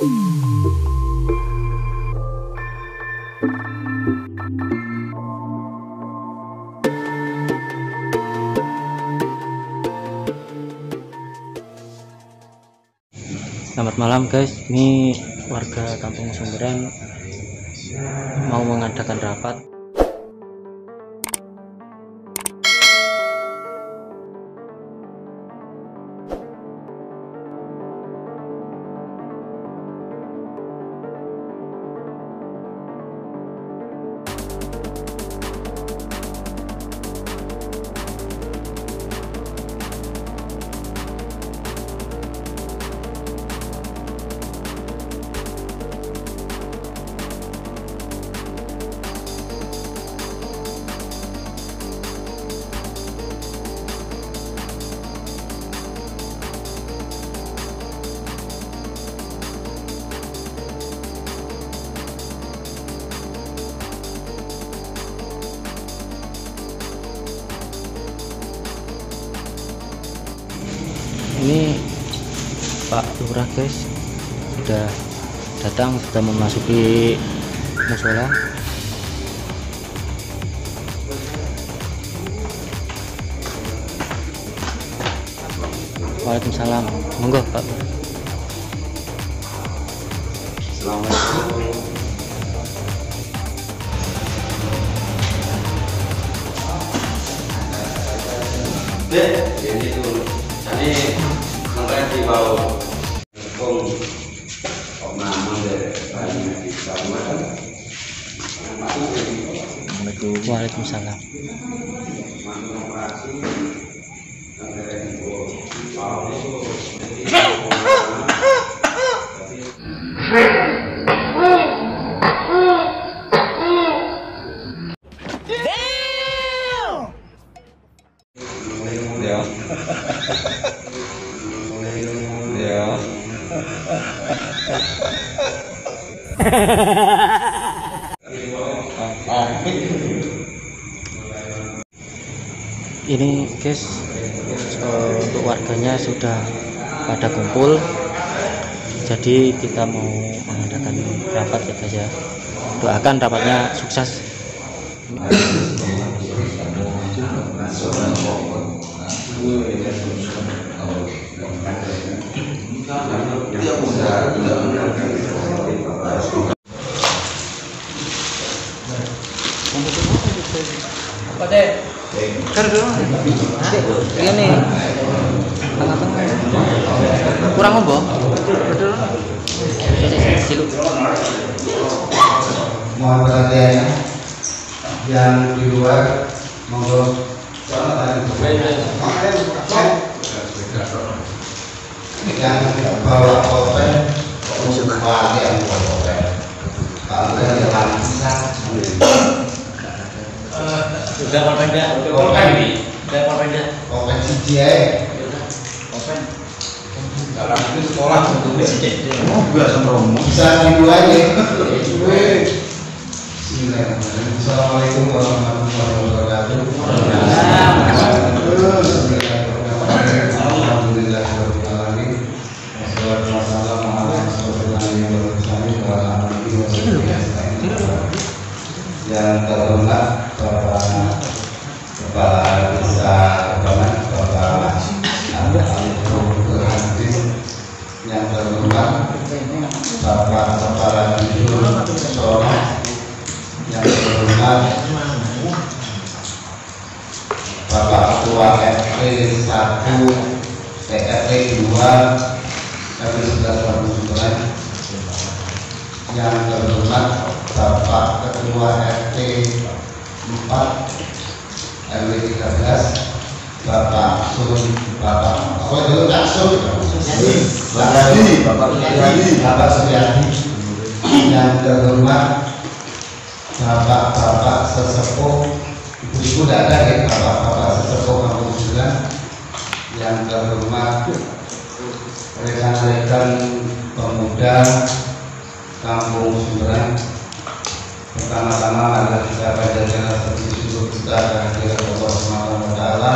Selamat malam guys, ini warga Kampung Sumberan mau mengadakan rapat. Ini Pak Lurah guys sudah datang, sudah memasuki musola. Waalaikumsalam, monggo Pak. Assalamualaikum. Jadi itu ini sampai di bawah pun nama dari di sama. Waalaikumsalam. Ini guys, untuk warganya sudah pada kumpul, jadi kita mau mengadakan rapat ya guys ya. Doakan rapatnya sukses. Apa deh? Ini kurang ngombo. Silu. Mohon perhatian yang di luar, monggo. Yang bawa koper, yang bawa koper. Kalau yang bisa. Sudah Polpenda, sudah Polpenda. Koper CGI. Kalau itu sekolah sebetulnya Oh, biasa romo. Bisa dibu aja. Assalamualaikum warahmatullahi wabarakatuh. Alhamdulillahirobbilalamin. Wassalatu wassalamu ala rasulillah yang terhormat Bapak Kepala Desa Kebaman, Bapak Hadis, yang terhormat Bapak Kepala Dinas Solo, yang terhormat Bapak Ketua RT 1 PRT 2 RW 11 Sumberan, yang terhormat Bapak Ketua RT 4 RW 13 Bapak Sun, Bapak apa itu Kak Sun? Bapak Suryadi, yang terhormat Bapak-bapak sesepuh, ibu-ibu tidak ada ya, Bapak-bapak sesepuh Kampung Sumberan, yang terhormat rekan-rekan pemuda Kampung Sumberan. Pertama-tama adalah kita pada jalan seluruh kita kehadirat Allah Subhanahu wa Ta'ala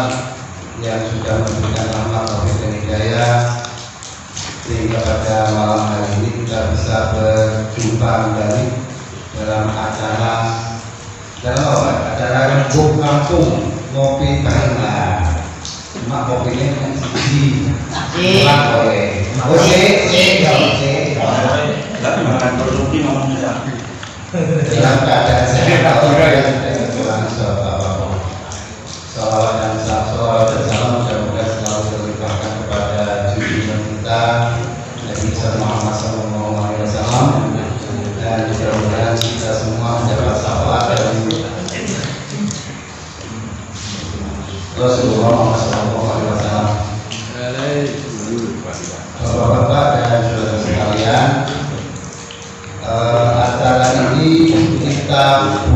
yang sudah memberikan rahmat taufik dan hidayah sehingga pada malam hari ini kita bisa bisa berjumpa kembali dalam acara rembuk kampung ngopi bareng. Mak kopinya kan siji. Makan produksi ngomong saja. Dalam keadaan sehat salawat dan salam mudah-mudahan selalu terlimpahkan kepada junjungan kita Nabi Muhammad SAW, dan mudah-mudahan kita semua mendapat syafaat dari Rasulullah SAW. Bapak-bapak dan saudara sekalian, acara ini kita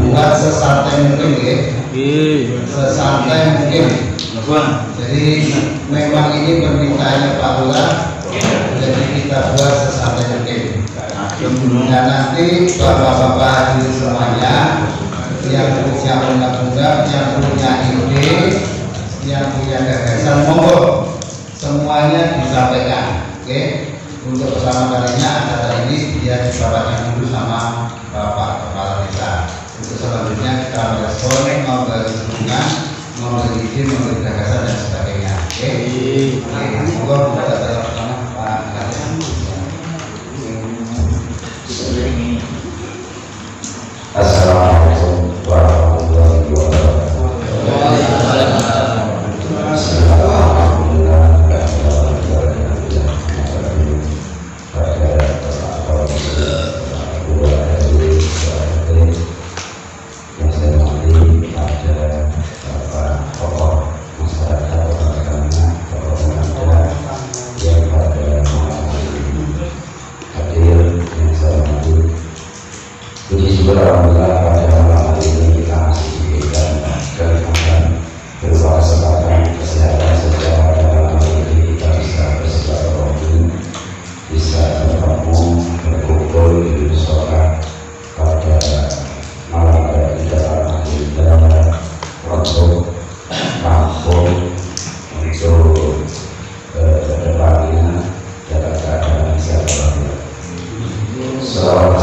buat sesantai mungkin ya. Sesantai mungkin. Jadi memang ini permintaannya Pak Lurah, jadi kita buat sesantai mungkin. Dan nanti bapak-bapak hadir semuanya, yang punya undang-undang, yang punya ide, yang punya gagasan, monggo semuanya disampaikan. Oke, untuk pertama kalinya acara ini dia dibawakan dulu sama Bapak Kepala Desa. Untuk selanjutnya kita merespon, memberi dukungan, memberi izin, memberi gagasan dan sebagainya. Oke, monggo kita pertama Pak Kades. Assalamualaikum warahmatullahi wabarakatuh. Alhamdulillah pada malam hari ini kita masih diberikan kenikmatan berupa kesempatan kesehatan secara dalam hal ini kita bisa bersilaturahmi, bisa bertemu, berkumpul di sholat pada malam hari dalam agenda untuk kampung untuk kedepannya dalam keadaan sehat. Salam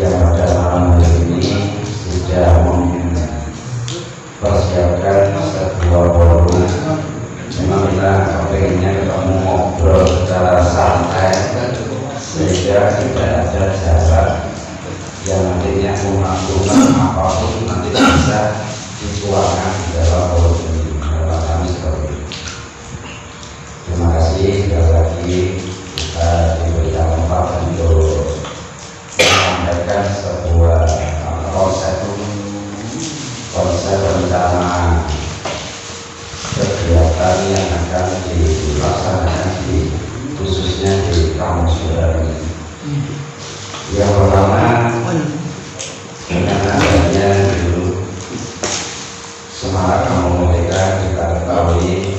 yang pada malam hari ini sudah mempersiapkan sebuah forum. Memang kita pengennya ketemu ngobrol secara santai sehingga tidak ada jarak yang nantinya umat-umat apapun nanti bisa dituangkan di dalam forum ini. Harapan kami seperti itu. Terima kasih sekali lagi kita diberikan tempat untuk menyampaikan sebuah konsep rencana kegiatan yang akan dilaksanakan khususnya di kampung Sumberan ini. Yang pertama, dengan adanya dulu Semarak Kampung Merdeka, kita ketahui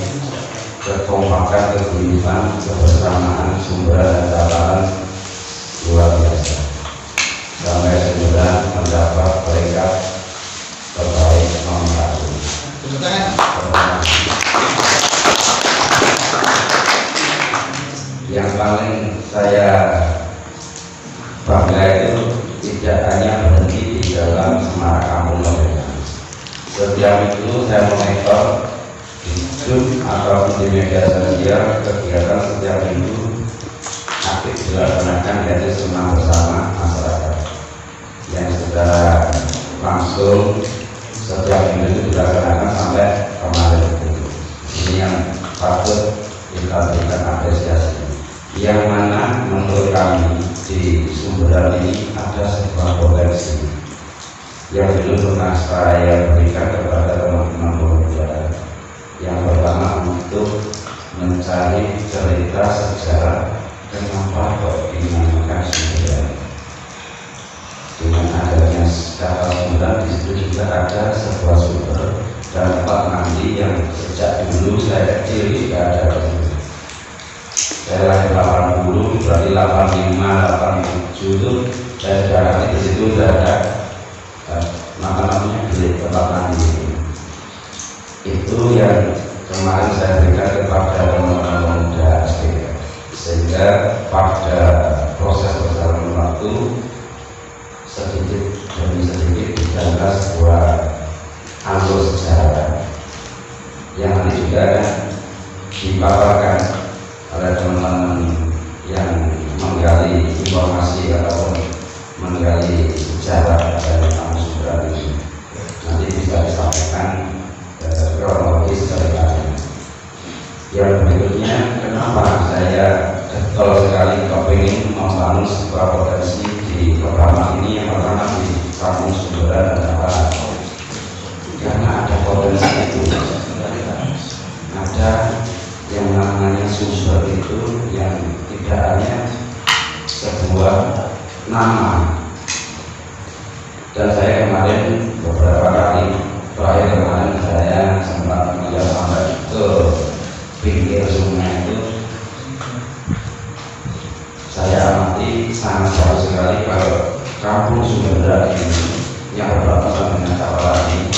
kekompakan, keguyuban, kebersamaan Sumberan dan Tabanan luar biasa. Sampai Sumberan mendapat peringkat terbaik nomor 1. Yang paling saya bangga itu tidak hanya berhenti di dalam Semarak Kampung Merdeka. Setiap itu saya monitor di YouTube atau di media sosial kegiatan setiap minggu aktif dilaksanakan, yaitu senam bersama masyarakat yang secara langsung setiap minggu itu dilaksanakan sampai kemarin itu. Ini yang patut kita berikan apresiasi. Yang mana menurut kami di Sumberan ini ada sebuah potensi yang dulu pernah saya berikan kepada teman-teman pemuda. Yang pertama untuk mencari cerita sejarah kenapa kok dinamakan Sumberan. ada sebuah sumber dan tempat mandi yang sejak dulu saya kecil tidak ada. Saya lahir 80, berarti 85, 87 itu saya sudah ngerti di situ sudah ada namanya bilik tempat mandi. Itu yang kemarin saya berikan kepada teman-teman muda SD, sehingga pada proses perjalanan waktu sedikit demi sedikit dijaga sebuah alur sejarah yang nanti juga dipaparkan oleh teman-teman yang menggali informasi ataupun menggali sejarah dari Kampung Sumberan ini, nanti bisa disampaikan kronologis ceritanya. Yang berikutnya, kenapa saya getol sekali kepingin membangun sebuah potensi di pertama ini, yang pertama di Kampung Sumberan dan Tabanan, karena ada potensi itu, ada yang namanya sumber itu yang tidak hanya sebuah nama. Dan saya kemarin beberapa kali, terakhir kemarin saya sempat melihat sampai ke pinggir sungai itu, saya amati sangat bagus sekali kalau Kampung Sumberan ini yang berbatasan dengan Tabanan ini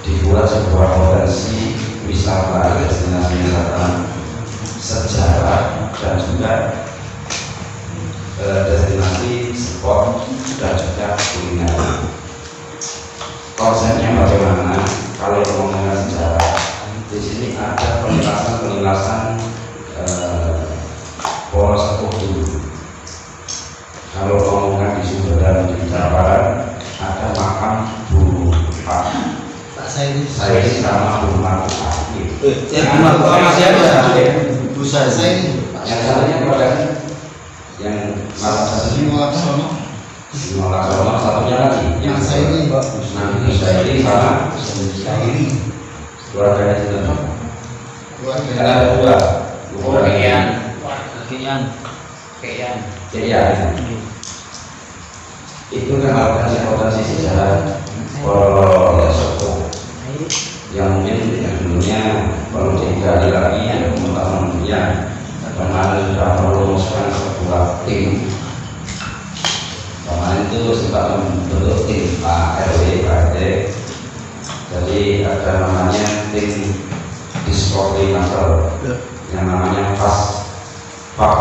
dibuat sebuah potensi wisata, destinasi wisata, sejarah, dan juga destinasi sport dan juga kuliner. Konsepnya bagaimana? Kalau ngomongin sejarah, di sini ada penilasan pola sepuh dulu. Kalau ngomongin di Sumberan di Tabanan, ada makam Bu Pak saya ini sama Bu Marta. masih ada. Bu saya ini. Yang satunya pada yang Laksono. Laksono, satunya lagi. Yang saya ini Mbak. Nah, saya ini sama keluarga itu. Ada dua. Keyan. Itu kan potensi sejarah kalau ya sepuh yang mungkin yang dulunya perlu digali lagi, ada teman-teman yang kemarin sudah merumuskan sebuah tim. Kemarin itu sempat membentuk tim Pak RW, Pak RT. Jadi ada namanya tim diskoordinator yang namanya Pak ya,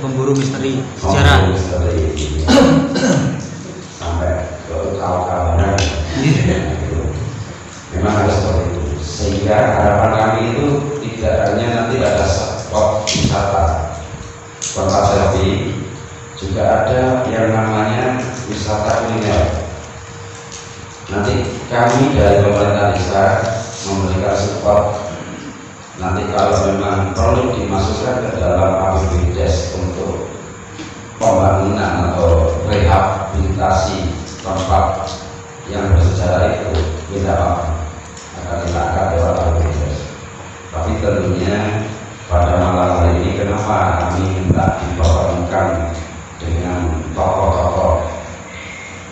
Pemburu misteri sejarah. Sampai ke kawan-kawanan. Memang harus seperti itu. Sehingga harapan kami itu tidak hanya nanti ada spot wisata, kota selfie, juga ada yang namanya wisata kuliner. Nanti kami dari pemerintah desa memberikan support. Nanti kalau memang perlu dimasukkan ke dalam APBDes untuk pembangunan atau rehabilitasi tempat yang bersejarah itu, tidak apa akan dilakukan lewat APBDes. Tapi tentunya pada malam hari ini kenapa kami minta dipertemukan dengan tokoh-tokoh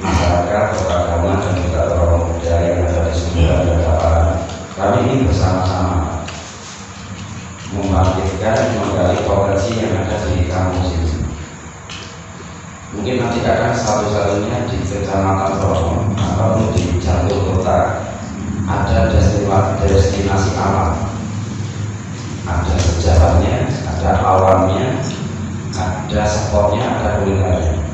masyarakat, tokoh agama dan juga tokoh muda yang ada di Sumberan dan Tabanan. Kami ini bersama-sama membangkitkan, menggali potensi yang ada di kampus ini. Mungkin nanti akan satu-satunya di Kecamatan Prosom ataupun di jantung kota ada destinasi alam, ada sejarahnya, ada alamnya, ada spotnya, ada kulinernya.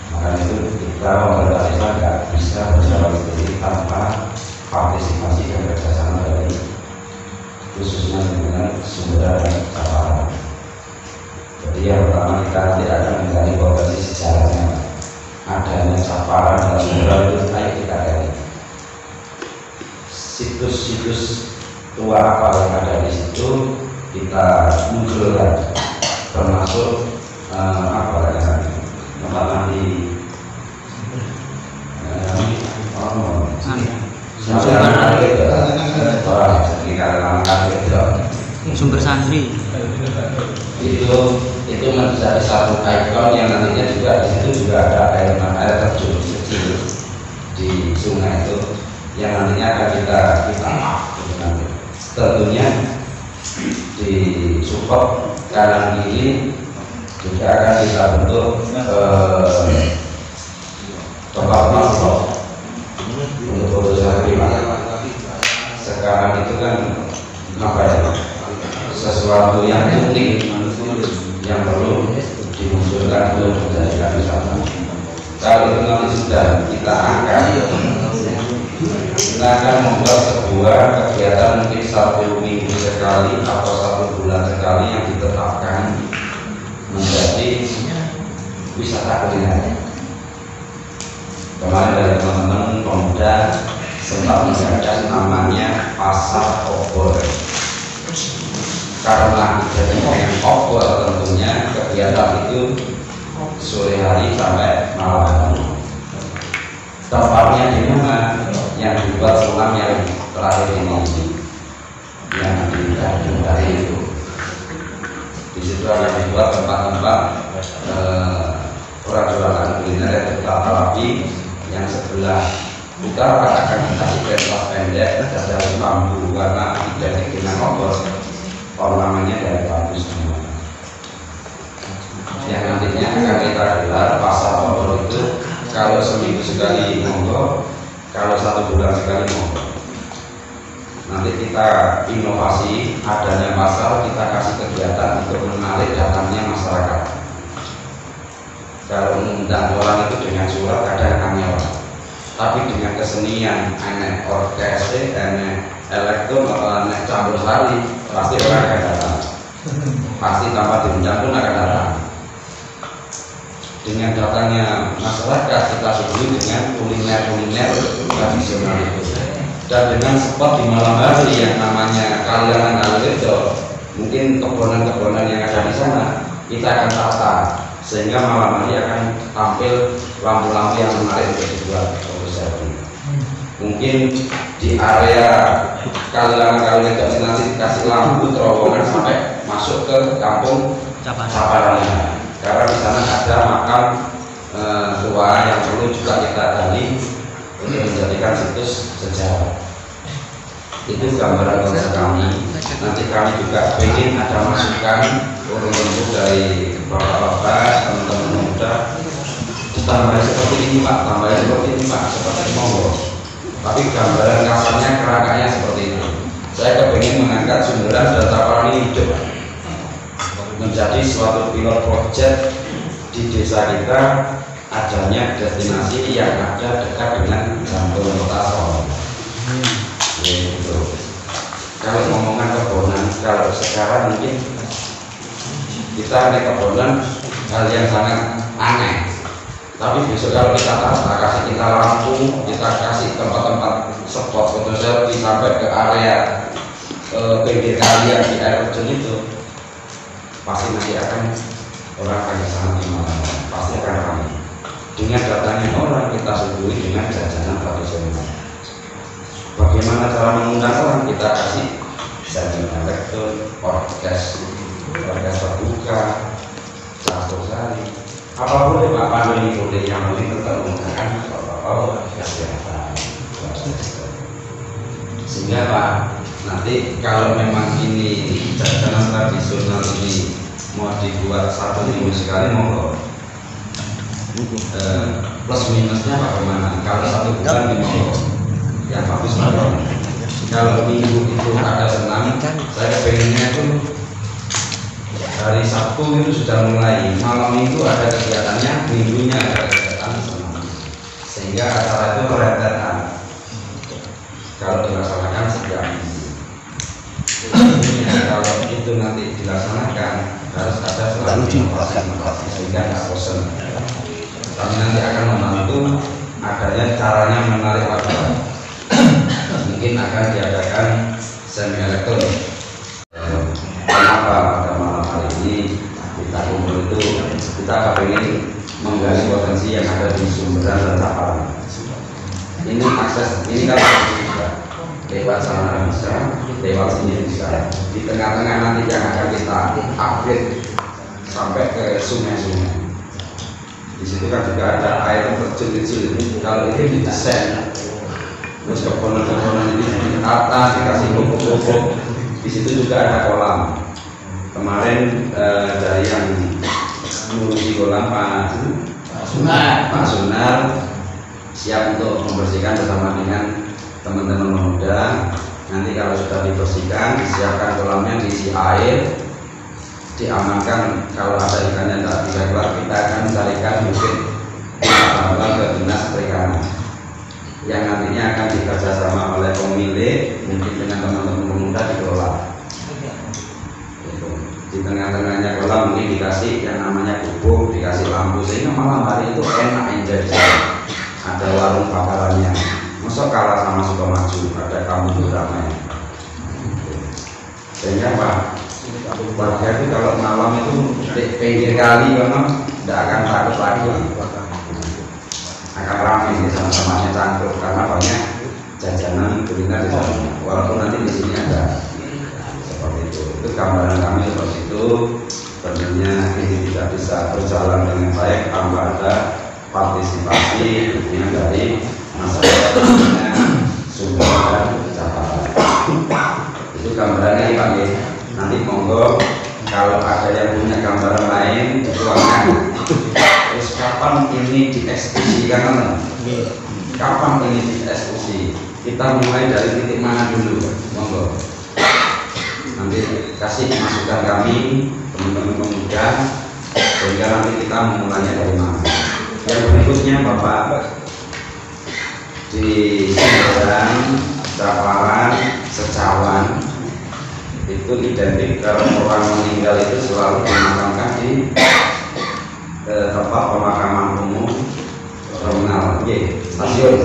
Maka itu kita pemerintah desa nggak bisa berjalan sendiri tanpa partisipasi dan kerjasama dari khususnya dengan Sumberan dan Tabanan. Jadi yang pertama kita nanti akan menggali potensi sejarahnya, adanya Tabanan dan Sumberan itu ayo kita gali. Situs-situs tua apa yang ada di situ kita munculkan, termasuk apa ya, tempat mandi Sumber santri. itu menjadi satu ikon yang nantinya juga di situ juga ada air terjun kecil di sungai itu yang nantinya akan kita nanti. Tentunya di support kanan kiri juga akan kita bentuk tempat nongkrong untuk fotografi. Sekarang itu kan apa ya, sesuatu yang unik yang perlu dimunculkan untuk menjadikan wisata. Kalau itu nanti sudah kita angkat, kita akan membuat sebuah kegiatan mungkin 1 minggu sekali atau 1 bulan sekali yang ditetapkan menjadi wisata kuliner. Kemarin dari teman-teman pemuda sempat mengangkat namanya Pasar Obor. Karena jadi pengen obor, tentunya kegiatan itu sore hari sampai malam. Tempatnya di mana? Yang dibuat selam yang terakhir ini, yang di Tanjung Sari itu. Di situ akan dibuat tempat-tempat orang jualan kuliner yang tertata rapi. Yang sebelah utara akan dikasih pentas pendek dari bambu karena identik dengan obor, ornamennya dari bambu semua. Yang nantinya akan kita gelar pasar obor itu kalau seminggu sekali monggo, kalau 1 bulan sekali monggo. Nanti kita inovasi adanya pasar, kita kasih kegiatan untuk menarik datangnya masyarakat. Kalau mengundang orang itu dengan surat kadang angel, tapi dengan kesenian, enek orkestra, enek elektron atau enek campur sari, pasti orang akan datang. Pasti tanpa diundang pun akan datang. Dengan datangnya masyarakat kita suguhi dengan kuliner tradisional itu. Dan dengan spot di malam hari yang namanya Kalianan Kalirejo, mungkin kebonan-kebonan yang ada di sana kita akan tata sehingga malam hari akan tampil lampu-lampu yang menarik untuk dibuat fotografi. Mungkin di area Kalianan nanti dikasih lampu terowongan sampai masuk ke kampung Caparannya, karena di sana ada makam tua yang perlu juga kita gali untuk menjadikan situs sejarah. Itu gambaran konsep kami. Nanti kami juga ingin ada masukan untuk dari bapak-bapak, teman-teman muda, tambah seperti ini Pak, tambah seperti ini Pak, seperti monggo. Tapi gambaran kasarnya kerangkanya seperti itu. Saya kepingin mengangkat Sumberan dan Taparani hidup menjadi suatu pilot project di desa kita, adanya destinasi yang ada dekat dengan jantung kota Solo. Gitu. Kalau ngomongan kebonan, kalau sekarang mungkin kita naik kebonan hal yang sangat aneh. Tapi besok kalau kita kasih kita lampu, kita kasih tempat-tempat spot foto selfie sampai ke area pinggir kali yang di air terjun itu, pasti nanti akan orang akan sangat gimana, pasti akan ramai. Dengan datangnya orang kita suguhi dengan jajanan tradisional. Bagaimana cara mengundang orang? Kita kasih seni elektron, orkes terbuka, campur sari, apa boleh Pak Pandu boleh, yang boleh tetap menggunakan kesehatan. Sehingga Pak, nanti kalau memang ini jajanan tradisional ini mau dibuat 1 minggu sekali, monggo. Plus minusnya bagaimana? Kalau 1 bulan di monggo, yang bagus banget. Kalau minggu itu ada senam, saya pengennya itu hari Sabtu itu sudah mulai, malam itu ada kegiatannya, minggunya ada kegiatan senam, sehingga acara itu rentetan. Kalau dilaksanakan setiap minggu, kalau itu nanti dilaksanakan harus ada selalu inovasi sehingga tidak bosan. Kami nanti akan membantu adanya caranya menarik warga. Mungkin akan diadakan semi elektronik. Kenapa pada malam hari ini kita kumpul itu, kita ingin menggali potensi yang ada di Sumberan dan Taparani. Ini akses, ini kan juga lewat sana bisa, lewat sini bisa. Di tengah-tengah nanti yang akan kita upgrade sampai ke sungai-sungai. Di situ kan juga ada air terjun kecil. Kalau itu didesain, terus keponan-keponan ini ditata, dikasih pupuk-pupuk. Di situ juga ada kolam. Kemarin dari yang mengurusi kolam Pak Sunar siap untuk membersihkan bersama dengan teman-teman pemuda. Nanti kalau sudah dibersihkan, disiapkan kolamnya, diisi air, diamankan. Kalau ada ikan yang tak bisa keluar, kita akan mencarikan mungkin bantuan ke dinas perikanan yang nantinya akan dikerjasama oleh pemilik, mungkin dengan teman-teman pemuda dikelola. Di tengah-tengahnya kolam mungkin dikasih yang namanya pupuk, dikasih lampu, sehingga malam hari itu enak enjoy. Ada warung bakarannya, masa kalah sama Sukamaju, ada kampung ramai. Sehingga Pak, warga itu kalau malam itu pinggir kali memang tidak akan takut lagi, akan ramai sama-samanya cangkruk karena banyak jajanan kuliner di sana. Walaupun nanti di sini ada seperti itu. Itu gambaran kami seperti itu. Sebenarnya ini tidak bisa berjalan dengan baik tanpa ada partisipasi dari masyarakat Sumber dan Jakarta. Itu gambarannya Pak. Nanti monggo kalau ada yang punya gambaran lain dituangkan. Terus kapan ini dieksekusikan? Kapan ini dieksekusi? Kita mulai dari titik mana dulu? Monggo. Nanti kasih masukan kami teman-teman pemuda sehingga nanti kita memulainya dari mana. Yang berikutnya Bapak, di Sumedang, Saparan, Secawan itu identik kalau orang meninggal itu selalu dimakamkan di tempat pemakaman umum terminal, stasiun.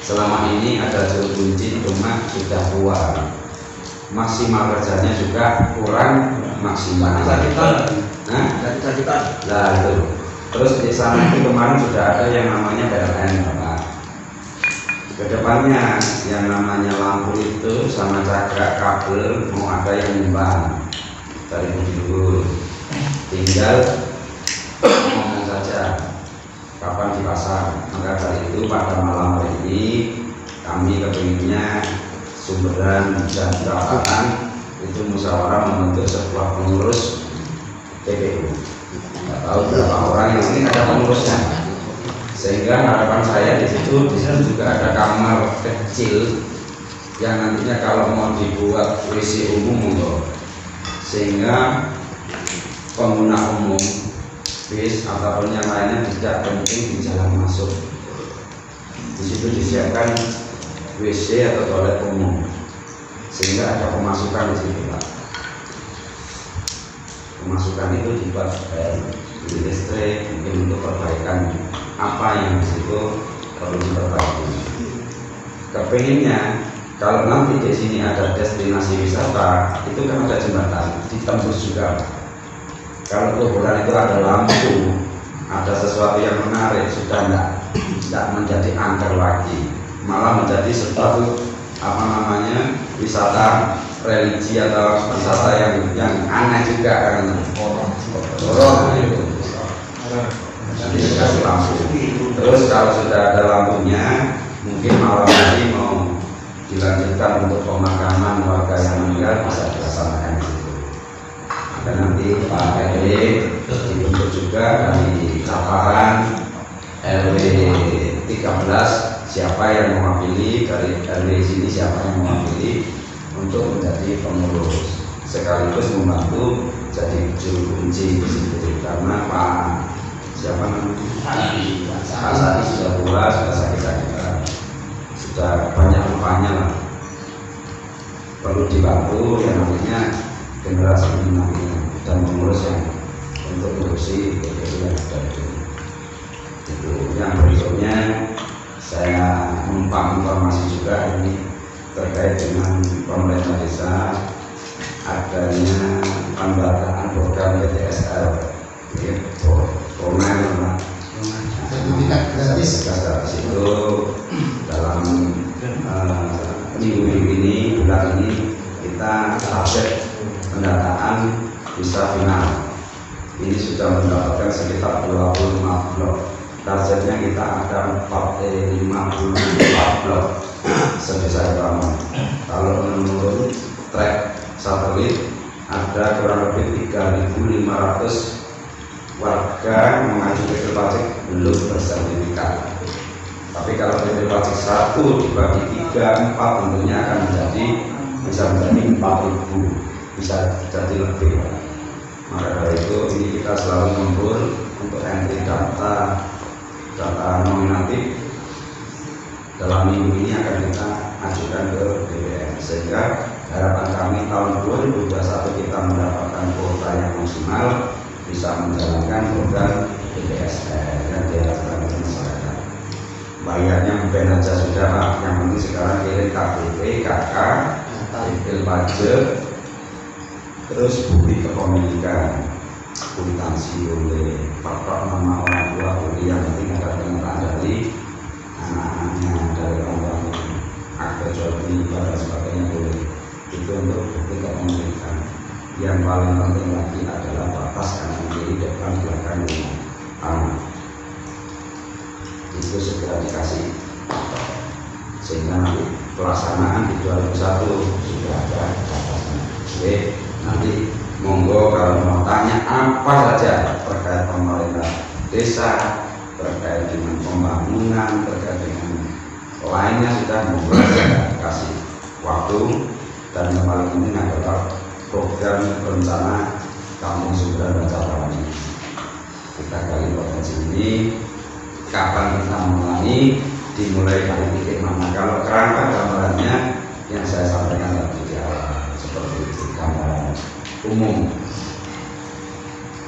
Selama ini ada juru kunci, cuma sudah keluar. Maksimal kerjanya juga kurang maksimal. Nah itu. Terus di sana itu kemarin sudah ada yang namanya PLN Bapak. Kedepannya yang namanya lampu itu sama cakrak kabel mau ada yang nyumbang dari dulu. Tinggal ngomong saja kapan dipasang. Maka dari itu pada malam hari ini kami kepinginnya Sumberan dan Jakarta itu musyawarah membentuk sebuah pengurus PPU. Tidak tahu berapa orang yang sini ada pengurusnya. Sehingga harapan saya di situ juga ada kamar kecil yang nantinya kalau mau dibuat WC umum untuk sehingga pengguna umum bis ataupun yang lainnya tidak penting di jalan masuk. Di situ disiapkan WC atau toilet umum sehingga ada pemasukan di situ Pak. Pemasukan itu dibuat dari listrik mungkin untuk perbaikan apa yang di situ perlu diperbaiki. Kepinginnya kalau nanti di sini ada destinasi wisata itu kan ada jembatan ditembus juga. Kalau kuburan itu ada lampu, ada sesuatu yang menarik, sudah tidak menjadi angker lagi, malah menjadi sesuatu apa namanya wisata religi atau wisata yang aneh juga kan. Orang itu jadi dikasih lampu. Terus kalau sudah ada lampunya, mungkin malam hari mau dilanjutkan untuk pemakaman warga yang meninggal bisa dilaksanakan di situ. Dan nanti Pak RW dibentuk juga dari Saparan RW 13 siapa yang mewakili, dari RW sini siapa yang mewakili untuk menjadi pengurus sekaligus membantu jadi juru kunci di situ. Karena Pak siapa namanya Pak Sadi sudah tua, sudah sakit-sakitan, sudah banyak lupanya lah, perlu dibantu yang namanya generasi ini dan mengurus yang untuk mengurusi itu yang ada itu. Yang berikutnya saya menumpang informasi juga ini terkait dengan pemerintah desa adanya pendataan program PTSL sertifikat gratis itu dalam minggu ini, bulan ini kita target pendataan bisa final. Ini sudah mendapatkan sekitar 25 blok. Targetnya kita ada 54 blok sebesar Paman. Kalau menurut track satelit ada kurang lebih 3.500 warga mengacu PT Pajak belum bersertifikat. Tapi kalau PT Pajak 1 dibagi 3, 4 tentunya akan bisa menjadi 4.000, bisa jadi lebih. Maka dari itu ini kita selalu ngumpul untuk entry data nominatif dalam minggu ini akan kita ajukan ke BPN, sehingga harapan kami tahun 2021 kita mendapatkan kuota yang maksimal, bisa menjalankan program BPSN yang diharapkan oleh masyarakat. Bayarnya bukan aja sudah Pak, yang penting sekarang kirim KTP, KK, skill pajak, terus bukti kepemilikan, kwitansi oleh pokok nama orang tua, bukti yang penting ada pernyataan dari anak-anaknya, dari orang akte jual beli dan sebagainya boleh. Itu untuk bukti kepemilikan. Yang paling penting lagi adalah batas kanan kiri depan belakang rumah anak. Itu segera dikasih, sehingga nanti pelaksanaan di 2021 sudah ada batasnya. Oke, nanti monggo kalau mau tanya apa saja terkait pemerintah desa, terkait dengan pembangunan, terkait dengan lainnya sudah monggo saya kasih waktu. Dan yang paling penting adalah program rencana Kampung Sumberan Baca Tawani. Kita kali potensi ini kapan kita mulai, dimulai dari titik mana. Kalau kerangka gambarannya yang saya sampaikan tadi di awal seperti itu, gambaran umum.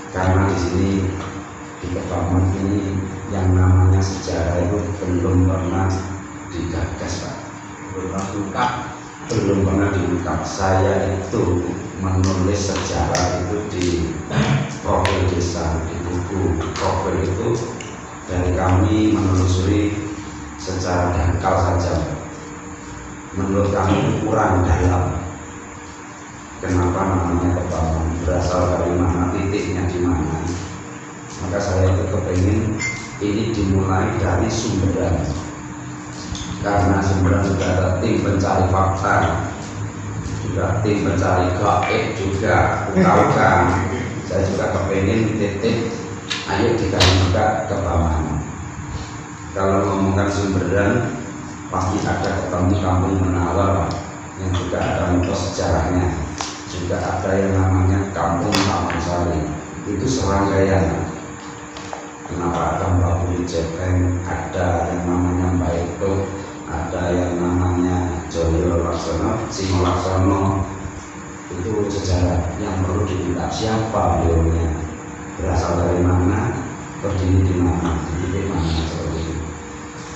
Karena di sini di Kepamun ini yang namanya sejarah itu belum pernah digagas Pak, belum pernah diungkap. Saya itu menulis sejarah itu di profil desa, di buku profil itu dari kami menelusuri secara dangkal saja. Menurut kami kurang dalam. Kenapa namanya Kepamun, berasal dari mana, titiknya di mana. Maka saya itu kepingin ini dimulai dari Sumberan, karena Sumberan sudah ada tim pencari fakta, juga tim pencari gaib juga, tahukan. Saya juga kepingin titik, ayo kita buka Kepamun. Kalau ngomongkan Sumberan pasti ada ketemu Kampung Menawar yang juga ada mitos sejarahnya. Juga ada yang namanya Kampung Taman Sari, itu serangkaian. Kenapa ada Mbak Buli Jepeng, ada yang namanya Mbak Eko, ada yang namanya Joyo Laksono, Simo Laksono. Itu sejarah yang perlu dibuka, siapa beliaunya, berasal dari mana, berdiri di mana, di titik mana, seperti itu.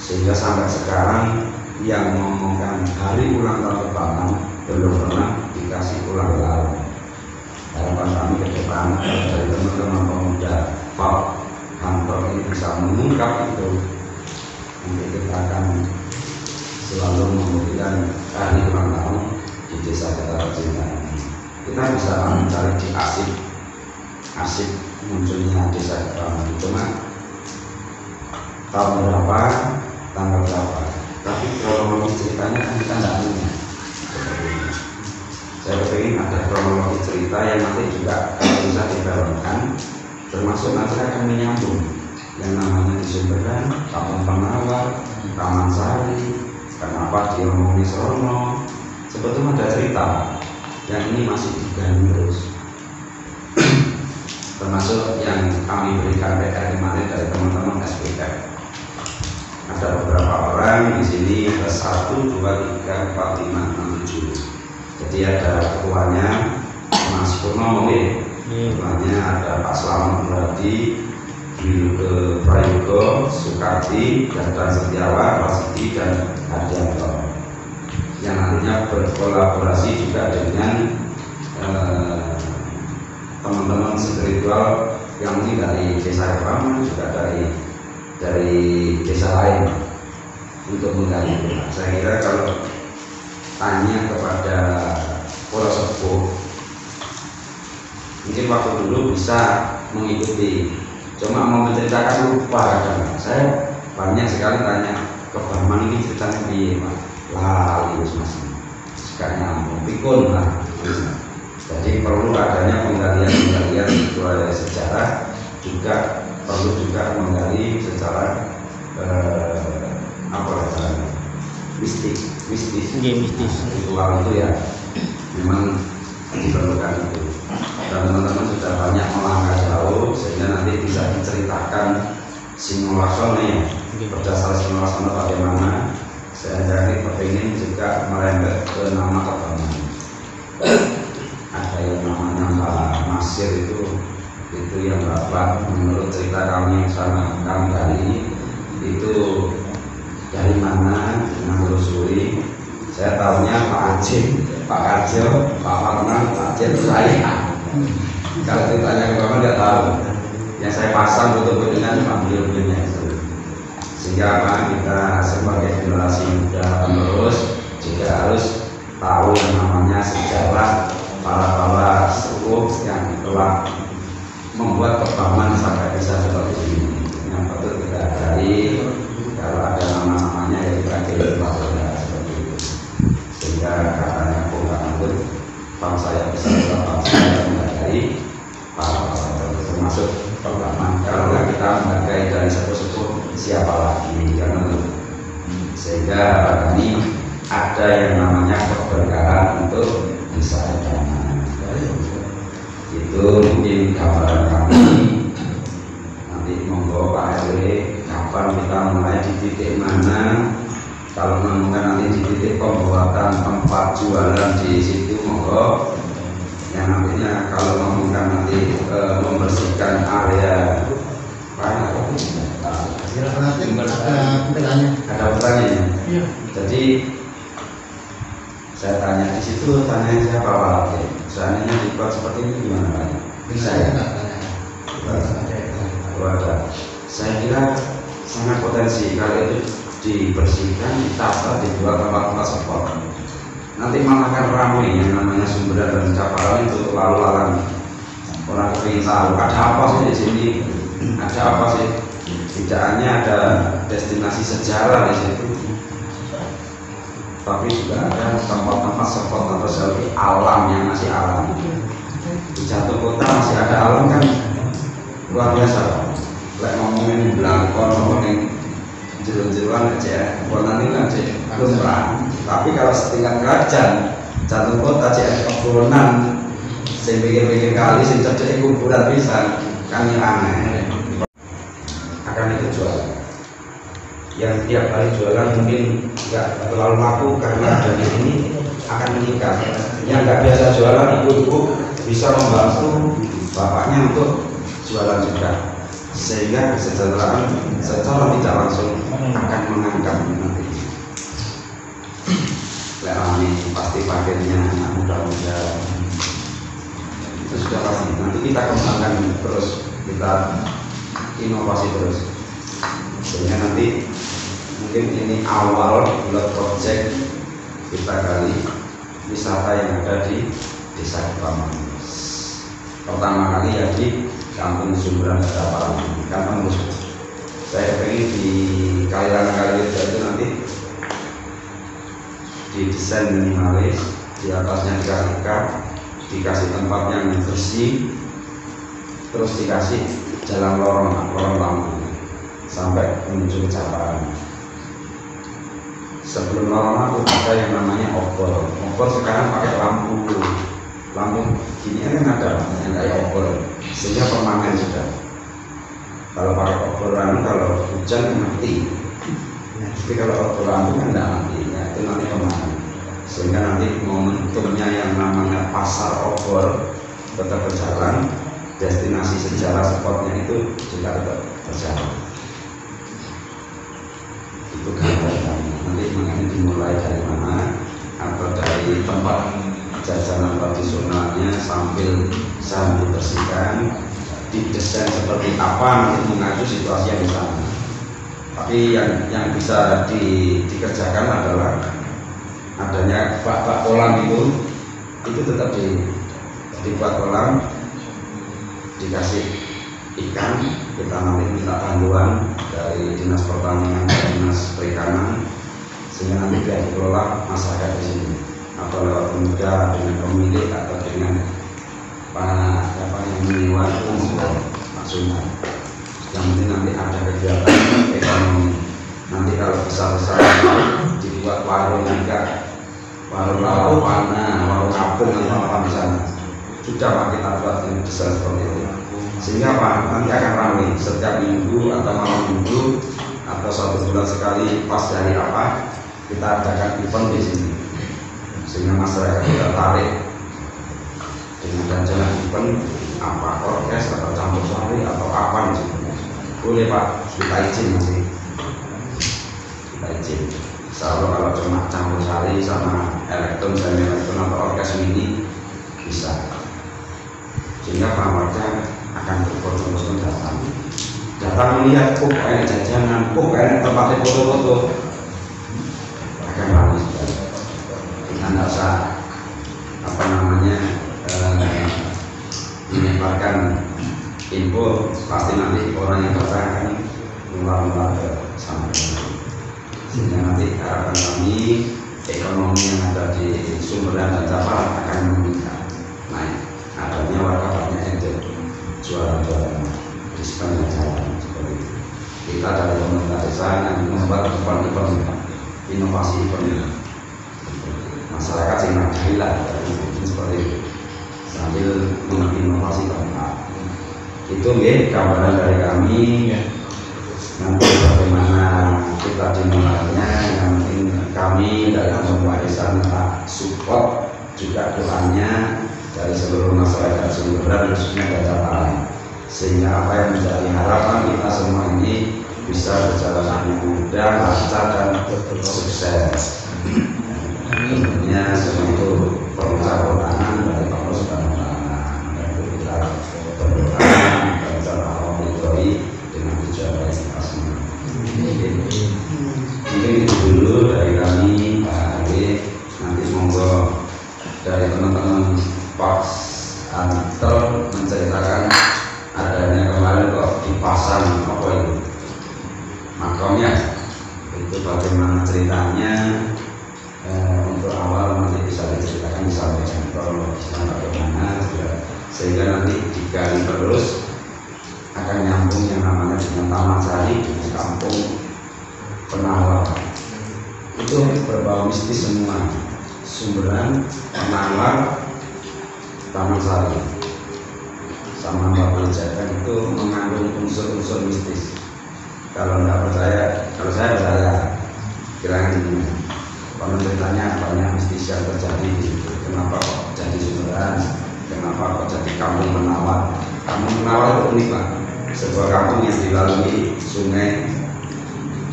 Sehingga sampai sekarang yang ngomongkan hari ulang tahun Kepamun belum pernah dikasih ulang tahun. Harapan kami ke depan dari teman-teman pemuda Pak kantor ini bisa mengungkap itu. Nanti kita akan selalu memberikan hari ulang tahun di desa kita tercinta ini. Kita bisa mencari di asik munculnya desa Kepamun. Cuma tahun berapa, tanggal berapa, tapi kronologi ceritanya kan kita tidak punya. Saya ingin ada kronologi cerita yang nanti juga bisa difilmkan, termasuk nanti akan menyambung yang namanya di Sumberan, Kampung Penawar, Taman Sari, kenapa dia ngomongin Sorono. Sebetulnya ada cerita yang ini masih digali terus. Termasuk yang kami berikan PR kemarin dari teman-teman SPK. Ada beberapa orang di sini, 1, 2, 3, 4, 5, 6, 7. Jadi ada ketuanya Mas Purnomo, ketuanya ada Pak Slamet Berardi, Wiluke Prayogo, Sukarti, dan Setiawan, Rasidi, dan Hadianto, yang nantinya berkolaborasi juga dengan teman-teman spiritual yang mungkin dari desa Kepamun, juga dari desa lain. untuk menggali. Saya kira kalau tanya kepada para sepuh, mungkin waktu dulu bisa mengikuti, cuma mau menceritakan lupa kadang. Saya banyak sekali tanya ke Baman ini ceritanya piye Pak, lali mas sekarang nyambung pikun lah. Jadi perlu adanya penggalian sejarah, juga perlu juga menggali secara mistis ritual itu ya, memang diperlukan itu. Dan teman-teman sudah banyak melangkah jauh sehingga nanti bisa diceritakan simulasinya, berdasar simulasi bagaimana. Saya jadi kepingin juga merembet ke nama Kebaman. Ada yang namanya Mbak Masir itu yang Bapak menurut cerita kami yang sama kami kali ini itu dari mana menelusuri. Saya tahunya Pak Aceh, Pak Karjo, Pak Farman, Pak Aceh itu saya. Kalau ceritanya ke Bapak nggak tahu. Yang saya pasang foto-fotonya cuma beliau-beliaunya itu. Sehingga apa, kita sebagai generasi muda penerus juga harus tahu yang namanya sejarah para sepuh yang telah membuat Kebaman sampai bisa seperti ini. Yang patut kita hargai, kalau ada nama-namanya yang terakhir seperti itu. Sehingga katanya bukan untuk bangsa yang besar, bangsa yang menghargai para termasuk Kebaman. Kalau kita menghargai dari sepuh-sepuh, siapa lagi? Karena sehingga ini ada yang namanya keberkahan untuk bisa agama. Itu mungkin gambaran kami. Nanti monggo Pak RW, kapan kita mulai di titik mana? Kalau menemukan nanti di titik pembuatan tempat jualan di situ, monggo. Yang nantinya kalau menemukan nanti membersihkan area ada pertanyaan. Ya. Jadi saya tanya di situ, tanya siapa Pak? Seandainya dibuat seperti ini gimana Pak? Saya saya kira sangat potensi kalau itu dibersihkan, ditata, dibuat tempat-tempat spot. Nanti malah kan ramai yang namanya Sumberan dan Caparan itu lalu lalang. Orang kepingin tahu ada apa sih di sini, ada apa sih? Tidak hanya ada destinasi sejarah di situ, tapi juga ada tempat-tempat spot atau selfie alam yang masih alam. Di Jatuh Kota masih ada alam kan luar biasa. Lek ngomongin Blangkon, ngomongin jeruan-jeruan aja, Kota ini kan lumrah. Tapi kalau setingkat kerajaan, Jatuh Kota cek kebonan, sing pikir-pikir kali, sing cocok kuburan bisa, kan yang aneh. Akan itu jualan. Yang tiap kali jualan mungkin nggak terlalu laku karena adanya ini akan meningkat. Yang nggak biasa jualan, ibu-ibu bisa membantu bapaknya untuk jualan juga, sehingga kesejahteraan secara tidak langsung akan mengangkat nanti. Lelami pasti pakainya anak muda-muda itu sudah pasti. Nanti kita kembangkan terus, kita inovasi terus, sehingga nanti mungkin ini awal pilot project kita kali wisata yang ada di Desa Kebaman. Pertama kali ya di Kampung Sumberan Caparan, Kampung Musuh. Saya pengen di Kalilangan itu nanti didesain minimalis, di atasnya dikasih tempat yang bersih, terus dikasih jalan lorong lampu sampai menuju ke Caparan. Sebelum lorong lampu ada yang namanya obor. Obor sekarang pakai lampu gini kan ada yang kayak obor, sehingga permanen sudah. Kalau pakai obor kalau hujan mati. Tapi kalau obor lampu kan tidak mati, ya, itu nanti permanen. Sehingga nanti momentumnya yang namanya pasar obor tetap berjalan, destinasi sejarah spotnya itu juga tetap berjalan. Itu gambaran. Nanti mengenai dimulai dari mana, atau dari tempat jajanan tradisionalnya sambil dibersihkan, didesain seperti apa, nanti mengacu situasi yang di sana. Tapi yang bisa dikerjakan adalah adanya bak-bak kolam itu tetap dibuat kolam, dikasih ikan. Kita nanti minta bantuan dari Dinas Pertanian dan Dinas Perikanan, sehingga nanti biar dikelola masyarakat di sini, atau lewat pemuda dengan pemilik atau dengan yang menyewa itu maksudnya. Yang penting nanti ada kegiatan ekonomi. Nanti kalau besar-besar dibuat warung juga, warung lalapan, warung apel atau apa di sana. Sudah Pak, kita buat yang besar seperti itu. Sehingga Pak, nanti akan ramai setiap minggu atau malam minggu atau 1 bulan sekali pas dari apa kita adakan event di sini, sehingga masyarakat tidak tarik dengan jalan event apa orkes atau campur sari atau apa gitu. Boleh Pak, kita izin nanti, kita izin. Kalau cuma campur sari sama elektron, semi elektron atau orkes mini bisa, sehingga Pak warga akan berbondong-bondong datang melihat kok kayak jajanan, kok kayak tempatnya foto-foto, akan ramai sekali. Kita tidak usah menyebarkan info, pasti nanti orang yang datang akan menular ke sana. Sehingga nanti harapan kami ekonomi yang ada di Sumberan dan Java akan meningkat, naik. Adanya warga banyak yang jualan-jualan di sepanjang jalan seperti itu. Kita dari pemerintah desa yang membuat event inovasi event masyarakat yang hilang seperti itu, sambil menginovasi tempat. Itu gambaran dari kami. Nanti bagaimana kita dimulainya, yang penting kami dari pemerintah desa minta support juga doanya dari seluruh masyarakat Sumberan, khususnya Dajatan, sehingga apa yang menjadi harapan kita semua ini bisa berjalan dengan mudah, lancar dan sukses. Tentunya semua itu perlu campur tangan dari Allah Subhanahu wa Ta'ala. Itu kita berdoa dan cara Allah meridhoi dengan tujuan baik kita semua. Mungkin itu dulu dari kami, Pak Ari. Nanti monggo dari teman-teman Pak Antel menceritakan adanya kemarin kok dipasang apa itu makamnya, itu bagaimana ceritanya. Untuk awal nanti bisa diceritakan, disampaikan kronologisnya bagaimana, sehingga nanti digali terus akan nyambung yang namanya dengan Taman Sari dengan Kampung Penawar. Itu berbau mistis semua. Sumberan, Penawar, Taman Sari sama Mbak Jaga itu mengandung unsur-unsur mistis. Kalau nggak percaya, kalau saya percaya, kira-kira ini konon ceritanya banyak mistis yang terjadi di situ. Kenapa kok jadi Sumberan? Kenapa kok jadi Kampung Penawar? Kampung Penawar itu unik Pak, sebuah kampung yang dilalui sungai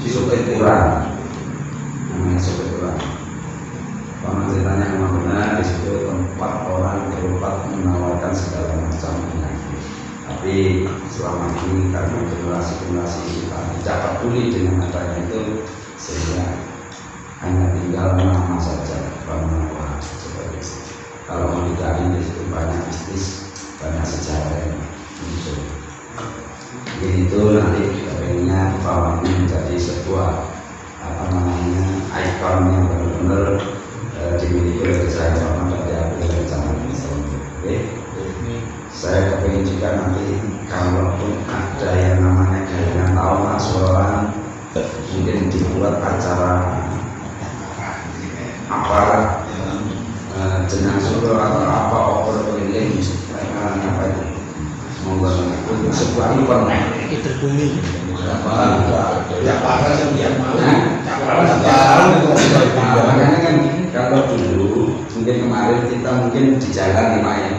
Suketuran, namanya Suketuran. Konon ceritanya memang benar, di situ tempat orang berobat menawarkan segala macam penyakit. Tapi selama ini karena generasi-generasi kita tidak peduli dengan adanya itu, sehingga hanya tinggal nama saja Penawar seperti itu. Kalau mau dicari di situ banyak mistis, banyak sejarah yang muncul. Begitu nanti pengennya bahwa ini menjadi sebuah ikon yang benar-benar dimiliki oleh saya sama dari aku dari zaman ini. Saya kepingin juga nanti kalaupun ada yang namanya jaringan tahun Asuran, mungkin dibuat acara aparat jenang suro atau apa opor keliling apa itu, monggo untuk sebuah event terbumi ya parah yang makanya kan kalau dulu mungkin kemarin kita mungkin di jalan nih Pak ya,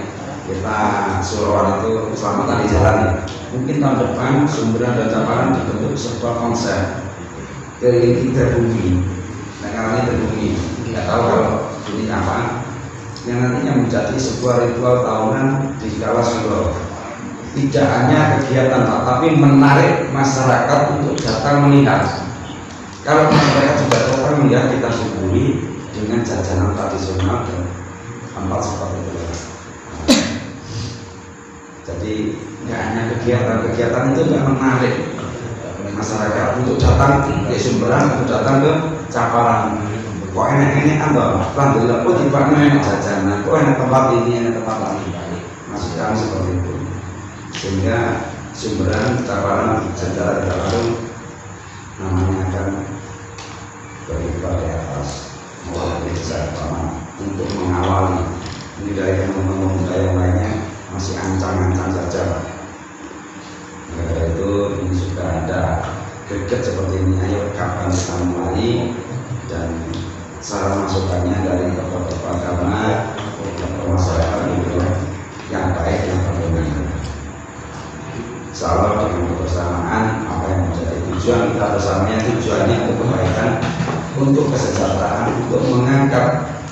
kita Suruhan itu keselamatan di jalan ya. Mungkin tahun depan Sumberan dan Caparan dibentuk sebuah konsep keliling terbumi. Nah karena ini terbumi, nggak tahu kalau ini apa yang nantinya menjadi sebuah ritual tahunan di Kala Suro. tidak hanya kegiatan Pak, tapi menarik masyarakat untuk datang melihat. Kalau masyarakat juga datang melihat, kita syukuri dengan jajanan tradisional dan tempat seperti itu. Jadi nggak hanya kegiatan itu juga menarik masyarakat untuk datang ke Sumberan, untuk datang ke Caparan. Kok enak-enak ambak, alhamdulillah kok di Pak enak jajanan, kok enak tempat ini, enak tempat lain. Maksud kami seperti itu. Sehingga Sumberan, Caparan, jajaran baru namanya akan berlipat di atas melalui bersama untuk mengawali. Ini dari teman-teman yang lainnya masih ancang-ancang saja. Karena itu ini sudah ada greget seperti ini. Ayo kapan kita mulai, dan saran masukannya dari tokoh-tokoh agama, tokoh masyarakat yang baik, yang berbeda. Insyaallah dengan kebersamaan apa yang menjadi tujuan kita bersamanya, tujuannya untuk kebaikan, untuk kesejahteraan, untuk mengangkat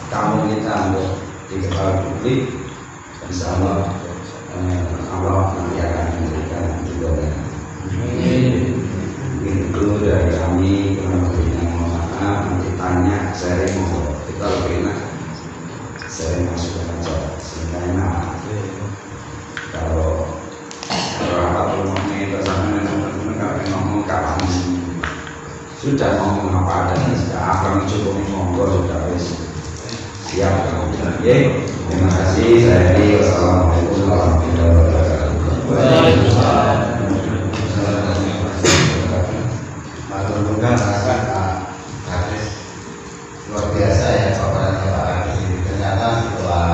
kamu kita untuk diketahui publik. Insyaallah Allah nanti akan memberikan juga. Itu dari kami, kurang mohon maaf, nanti tanya sharing mau kita lebih enak sharing masukan aja sehingga enak. Kalau apa ngomongnya bersama dengan teman-teman, kalau ngomong kapan sudah ngomong apa adanya, sudah akan cukup ngomong sudah wis siap. Oke, terima kasih. Saya Edi. Wassalamualaikum warahmatullahi wabarakatuh. Waalaikumsalam. Matur nuwun Pak Kadis, luar biasa ya paparannya Pak Kadis ini. Ternyata setelah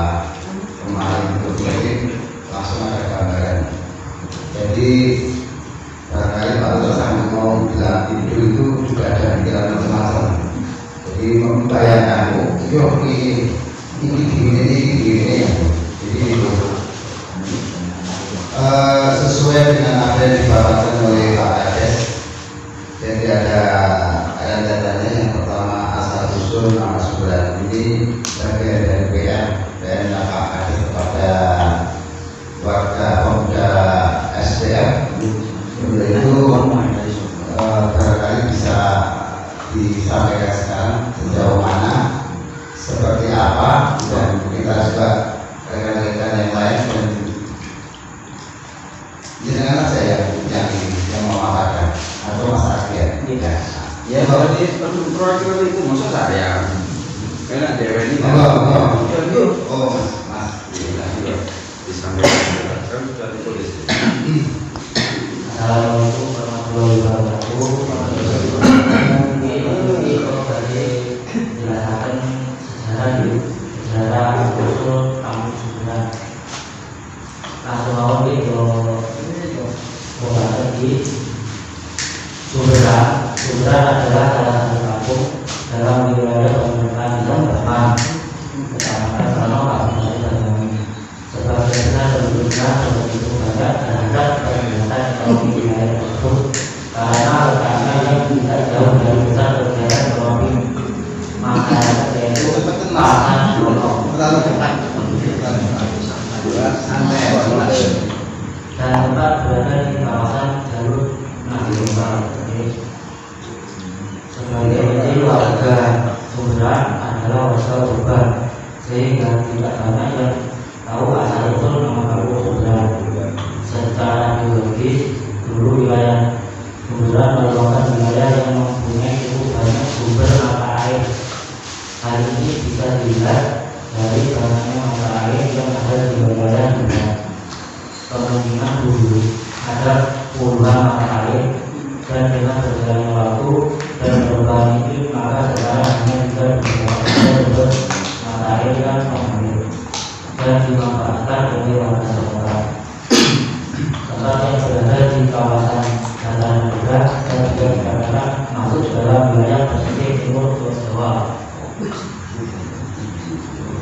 kemarin untuk meeting langsung ada gambaran. Jadi barangkali Pak Lurah sampai mau bilang itu juga ada pikiran macam-macam. Jadi membayangkan, yuk ini gini. Jadi itu sesuai dengan apa yang dibawakan oleh Pak Kadis. Jadi ada ayat-ayatnya. Yang pertama, asal usul nama Sumberan ini bagian dari PM Pak Kadis kepada warga pemuda SDF. Untuk itu barangkali bisa disampaikan sekarang sejauh mana, seperti apa, dan kita juga rekan-rekan yang lain dan jangan saja yang memaparkan atau Mas Akhir. Ya kalau ini proyek itu maksud saya karena dewan ini Mas disampaikan kan sudah ditulis. Assalamualaikum warahmatullahi wabarakatuh. Ini tadi jelaskan sejarah usul kampung Sumberan. Langsung awal itu pembahasan di Sumberan. Sumberan adalah salah satu kampung dalam wilayah pemerintahan yang berkembang. Kecamatan Sano, Kabupaten Banyuwangi. Sebagai besar penduduknya begitu banyak terhadap kegiatan ekonomi wilayah tersebut, karena letaknya yang tidak jauh dari pusat kegiatan ekonomi masyarakat, yaitu Pasar Dono dan tempat berada di kawasan jalur nasional. Sebagai warga Sumberan adalah warga urban, sehingga tidak banyak yang tahu asal usul nama kampung Sumberan. Secara geologis, dulu wilayah Sumberan merupakan wilayah yang mempunyai cukup banyak sumber mata air. Hal ini bisa dilihat dari banyaknya mata air yang ada di wilayah Sumberan. Kemungkinan dulu ada puluhan mata air, dan dengan berjalannya waktu dan perubahan ini, maka sekarang hanya bisa digunakan sumber mata air yang mengalir dan dimanfaatkan oleh warga setempat. Tempat yang berada di kawasan dataran rendah dan juga dikatakan masuk dalam wilayah pesisir timur Jawa.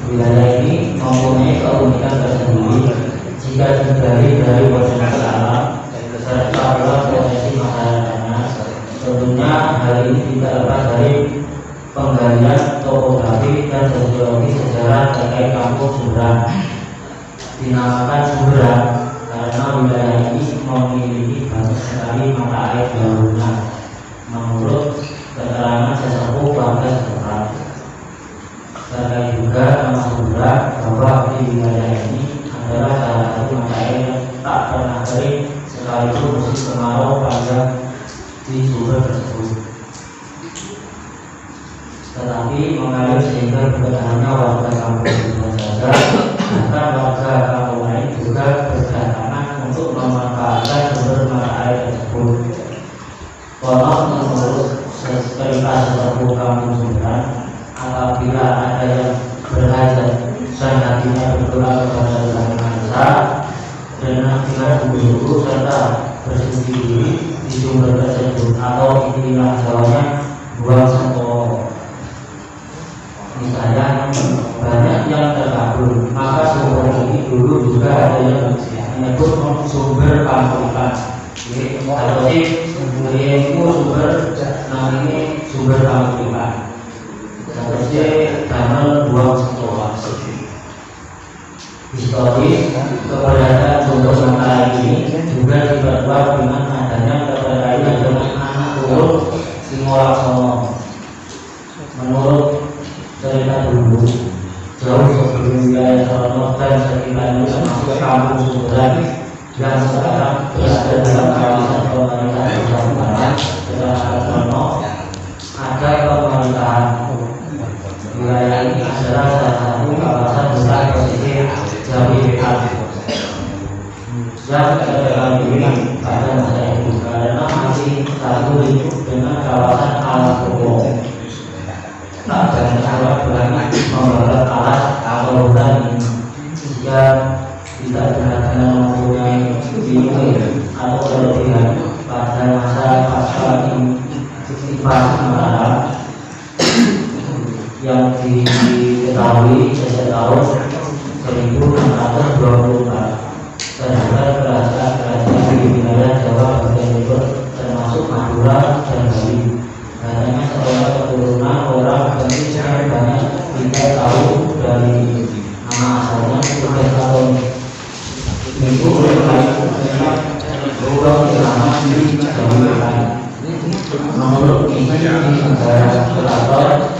Wilayah ini mempunyai keunikan tersendiri jika dihindari dari potensi alam serta pula potensi masyarakatnya. Tentunya hal ini tidak lepas dari penggalian topografi dan sosiologi sejarah terkait kampung Sumberan. Dinamakan Sumberan karena wilayahnya tak pernah kering sekalipun musim kemarau panjang di sumber tersebut. Tetapi mengalir sehingga bukan hanya warga kampung Sumbran saja, bahkan warga kampung lain juga berdatangan untuk memanfaatkan sumber mata air tersebut. Konon menurut cerita sesepuh kampung Sumbran, apabila ada yang berhajat dan hatinya berdoa kepada Sang Maha dan dengan duduk serta bersuci diri di sumber tersebut, atau istilah Jawanya buang sentol. Misalnya banyak yang terkabul, maka sumber ini dulu juga ada yang menyebut sumber pampukan. Kalau sih itu sumber namanya sumber pampukan. Kalau sih damel buang sentol. Historis keberadaan sumber mata ini juga diperkuat dengan adanya keterkaitan dengan anak turun Singolaksono. Menurut cerita dulu, jauh sebelum wilayah Sorono dan sekitarnya termasuk kampung Sumbran yang sekarang berada dalam kawasan pemerintahan Sumbran daerah Sorono, ada pemerintahan. Wilayah ini adalah salah satu kawasan besar pesisir Jawi Wetan yang terkenal pada masa itu karena masih satu lingkup dengan kawasan alas pokok. Tak ada masalah berani membalas alas atau hutan ini jika tidak benar-benar mempunyai ilmu atau kelebihan pada masa pasca invasi Mataram yang diketahui sejak tahun 1624 terhadap kerajaan-kerajaan di wilayah Jawa bagian timur termasuk Madura dan Bali. Katanya seorang keturunan orang Bali yang banyak kita tahu dari nama asalnya Tugas Tahun itu berubah nama di Jawa. Menurut ini negara keraton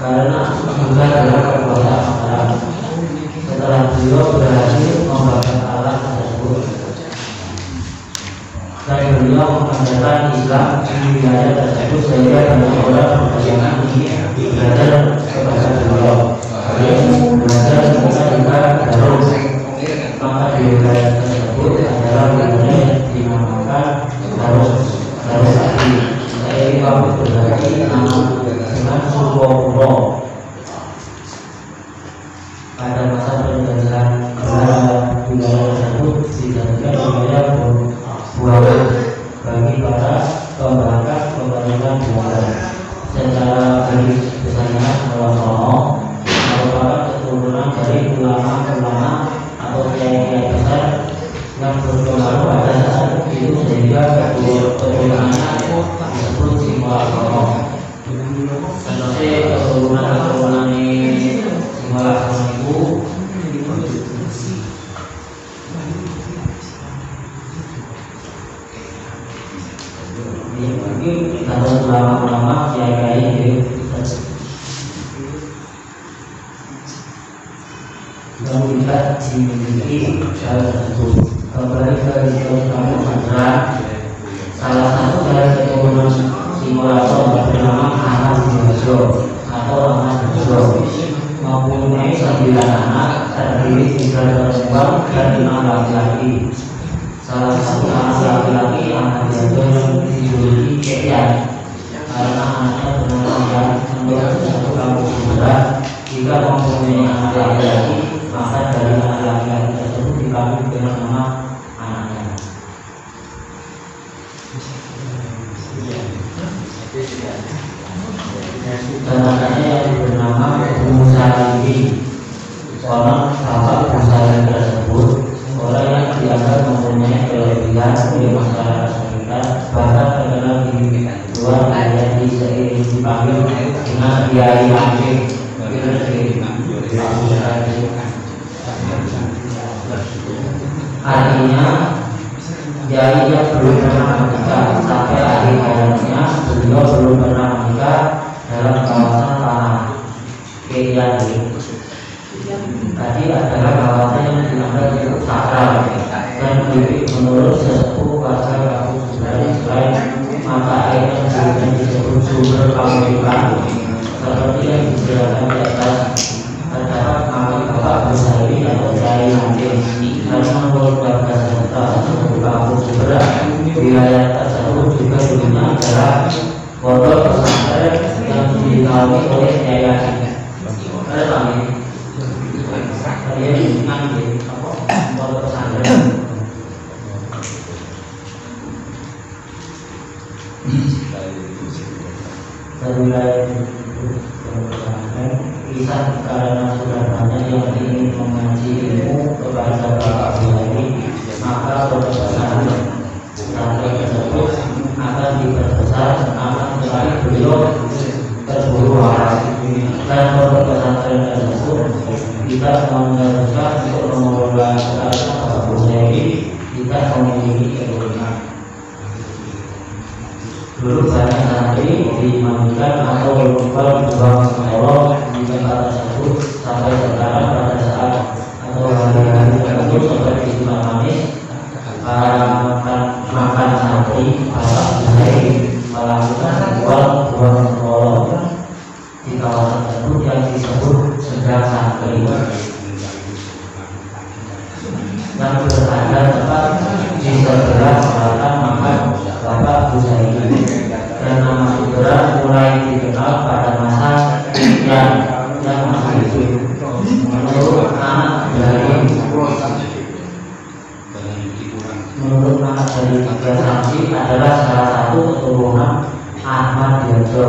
karena juga adalah kekuasaan Mataram. Setelah beliau berhasil membakar alat tersebut dan beliau mengajarkan Islam di wilayah tersebut sehingga banyak orang berdatangan di belajar kepada beliau. Belajar juga Darul. Maka di wilayah tersebut adalah wilayah yang dinamakan Darul Sadi. Saya ini kamu berbagi nama dengan Surwopuro. Pada masa perjalanan ke wilayah tersebut dijadikan wilayah buaya bagi para pembangkang pemerintahan buaya. Secara garis besarnya Sorono merupakan keturunan dari ulama-ulama atau kiai-kiai besar yang berpengaruh pada saat itu sehingga keturunannya disebut Singolaksono. Sebenarnya keturunan Singolaksono itu mungkin ada ulama-ulama kiai-kiai yang tidak dimiliki hal tersebut. Kembali ke historis kampung Sumbran, salah satu dari keturunan Singolaksono bernama Ahmad Sujoyo atau Ahmad Sujoyo mempunyai 9 anak terdiri 3 perempuan dan 5 laki-laki. Salah satu anak laki-laki Ahmad Sujoyo yang dijuluki Kekian karena anaknya bernama Kekian. Menurut satu kampung Sumbran, jika mempunyai anak laki-laki maka dari anak laki-laki tersebut dipanggil dengan nama anaknya. Dan anaknya yang bernama Busari. Konon bapak Busari tersebut orang yang dianggap mempunyai kelebihan di masyarakat sekitar, bahkan terkenal di luar wilayah di seiring dipanggil dengan Kiai Angke. Artinya Kiai yang belum pernah menikah sampai akhir hayatnya beliau belum pernah menikah dalam kawasan tanah Kiai. Tadi adalah kawasan yang dianggap cukup sakral. pesantren. Berwilayah pesantren, kisah karena sudah banyak yang ingin mengaji ilmu kepada Bapak Buhari, maka pesantren tersebut akan diperbesar akan tetapi beliau terburu waras dan pesantren tersebut tidak meneruskan untuk mengelola karena Bapak Buhari tidak memiliki keturunan. Dulu banyak santri dimandikan atau berkumpul buang sekolah di tempat tersebut sampai sekarang pada saat atau hari-hari tertentu seperti Jumat Kamis para makan santri Bapak Buhari melakukan ritual buang sekolah di kawasan tersebut yang disebut sedang santri yang berada tepat di sebelah selatan makan Bapak Buhari dan nama Sudra mulai dikenal pada masa yang masih hidup. Menurut anak dari tiga saksi adalah salah satu keturunan Ahmad Diajo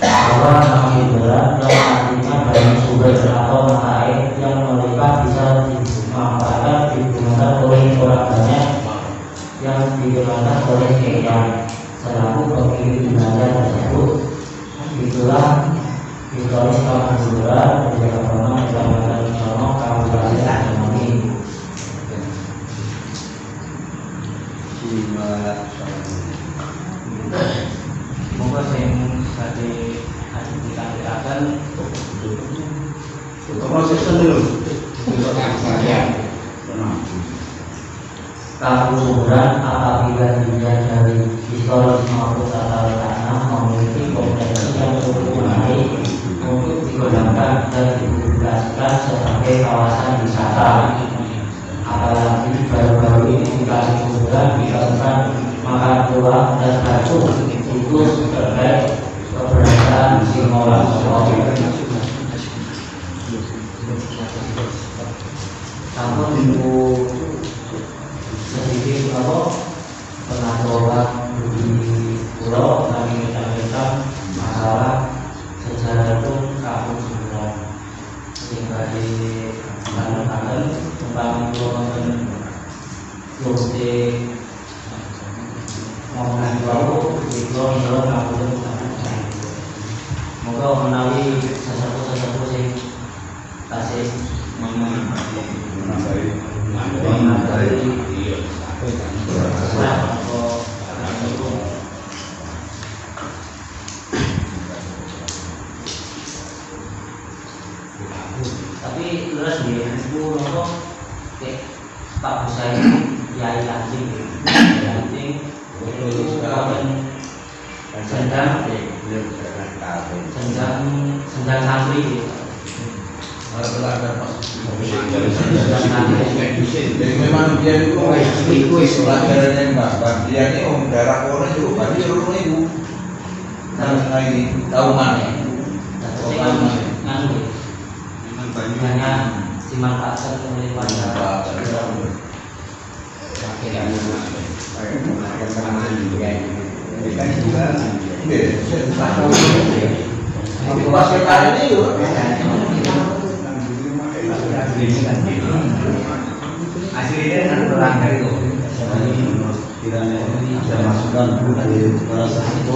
bahwa nama Sudra yang artinya banyak sumber atau mata air yang mereka bisa dimanfaatkan digunakan oleh orang banyak yang digunakan oleh Kenya selaku pemilik jenazah tersebut. Itulah historis Kampung Sudra di Jakarta, Kecamatan Sono, Kabupaten Jambi. Semoga yang tadi kita akan proses dulu. Kampung Sudra apabila dilihat dari historis maupun tata letaknya memiliki potensi yang cukup menarik untuk digunakan dan dipublikasikan sebagai kawasan wisata. Apalagi baru-baru ini di Kampung Sudra dilakukan makan tulang dan batu situs terkait keberadaan simulasi. Namun ibu sedikit pernah coba di pulau kami menyampaikan masalah sejarah itu Kampung Sudra sehingga di Kalimantan tentang itu Luti ngomongin bau di pulau Kampung Sudra. Moga menawi sesuatu sing kasih tapi terus dia itu nopo Pak Buhari Yai Anjing itu sendang santri. Memang dia itu pelajarannya Mbak. Dia ini daerah Korea itu, berarti seluruh itu. Nah ini tahu mana? Hanya dimanfaatkan oleh para Aslinya kan berangkat itu. Saya masukkan dari rasa itu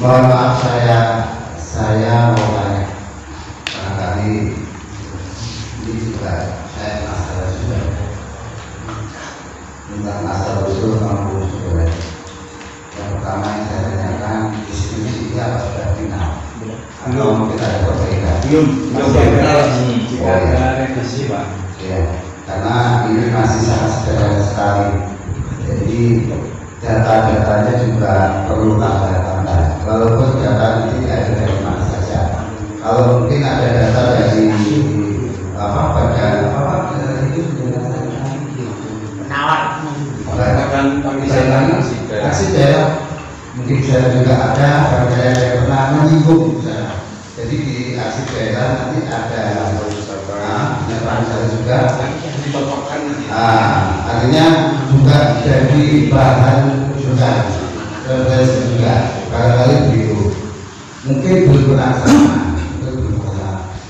mohon maaf saya mau tanya barangkali ini juga saya masalah juga tentang asal usul Kampung Sudra. Yang pertama yang saya tanyakan diskusi apa sudah final atau kita ada perbaikan? Belum final. Ada revisi Pak. Ya, karena ini masih sangat sederhana sekali. Jadi data-datanya juga perlu tambah-tambah. Walaupun data ini ada dari mana saja. Kalau mungkin ada data dari penawar, aksi daerah, mungkin saya juga ada yang pernah menyinggung Jadi di arsip daerah nanti ada pariwisata juga. Artinya juga jadi bahan rujukan referensi juga. Barangkali begitu. Mungkin belum pernah sana.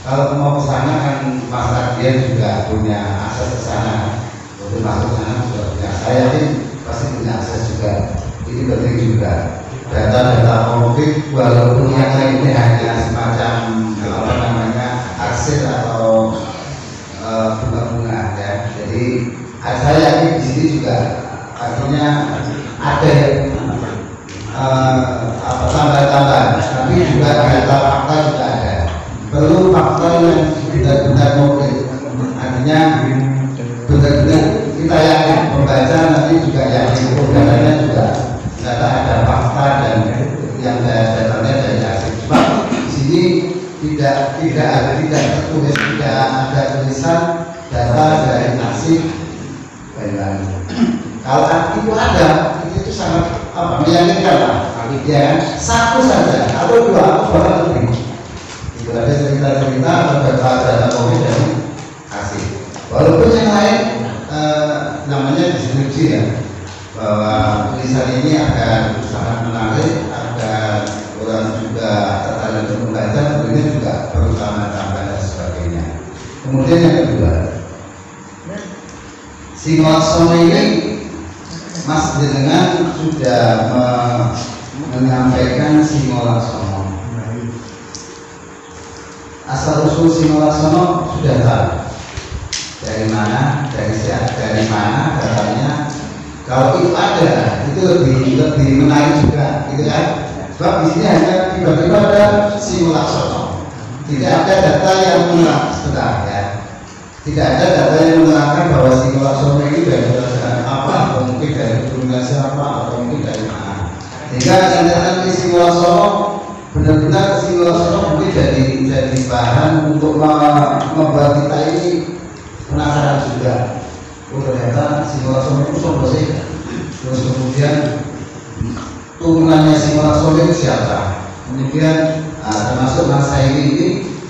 Kalau mau ke sana kan masyarakat dia juga punya akses ke sana. Untuk masuk sana juga punya. Saya yakin pasti punya akses juga. Ini penting juga. Data-data motif walaupun yang lain ini hanya semacam apa namanya arsip atau bunga-bunga ya. Jadi saya yakin di sini juga artinya ada tambahan-tambahan, tapi juga data fakta juga ada. Perlu fakta yang benar-benar konkret. Artinya benar-benar kita yakin pembaca nanti juga yakin datanya juga data ada fakta dan yang datanya dari arsip. Cuma di sini tidak tertulis, tidak ada tulisan data dari arsip Banyuwangi. Kalau itu ada, itu sangat meyakinkan lah. Ya, satu saja atau dua atau bahkan lebih. Itu ada cerita-cerita atau data COVID dari arsip. Walaupun yang lain namanya deskripsi ya, bahwa tulisan ini akan sangat menarik, akan orang juga tertarik untuk membaca, tentunya juga perlu tambahan dan sebagainya. Kemudian yang kedua, Singolaksono ini Mas Jenengan sudah menyampaikan Singolaksono. Asal usul Singolaksono sudah tahu. Dari mana, dari mana datanya. Kalau itu ada, itu lebih menarik juga, gitu kan? Sebab di sini hanya tiba-tiba ada Singolaksono. Tidak ada data yang menerangkan, ya. Tidak ada data yang menerangkan bahwa Singolaksono ini dari kerajaan apa, atau mungkin dari keturunan siapa, atau mungkin dari mana. Sehingga yang di Singolaksono benar-benar Singolaksono mungkin jadi bahan untuk membuat kita ini penasaran juga. Oh ternyata Singolaksono itu sopo sih. Terus kemudian turunannya Singolaksono itu siapa? Kemudian termasuk Mas Sairi ini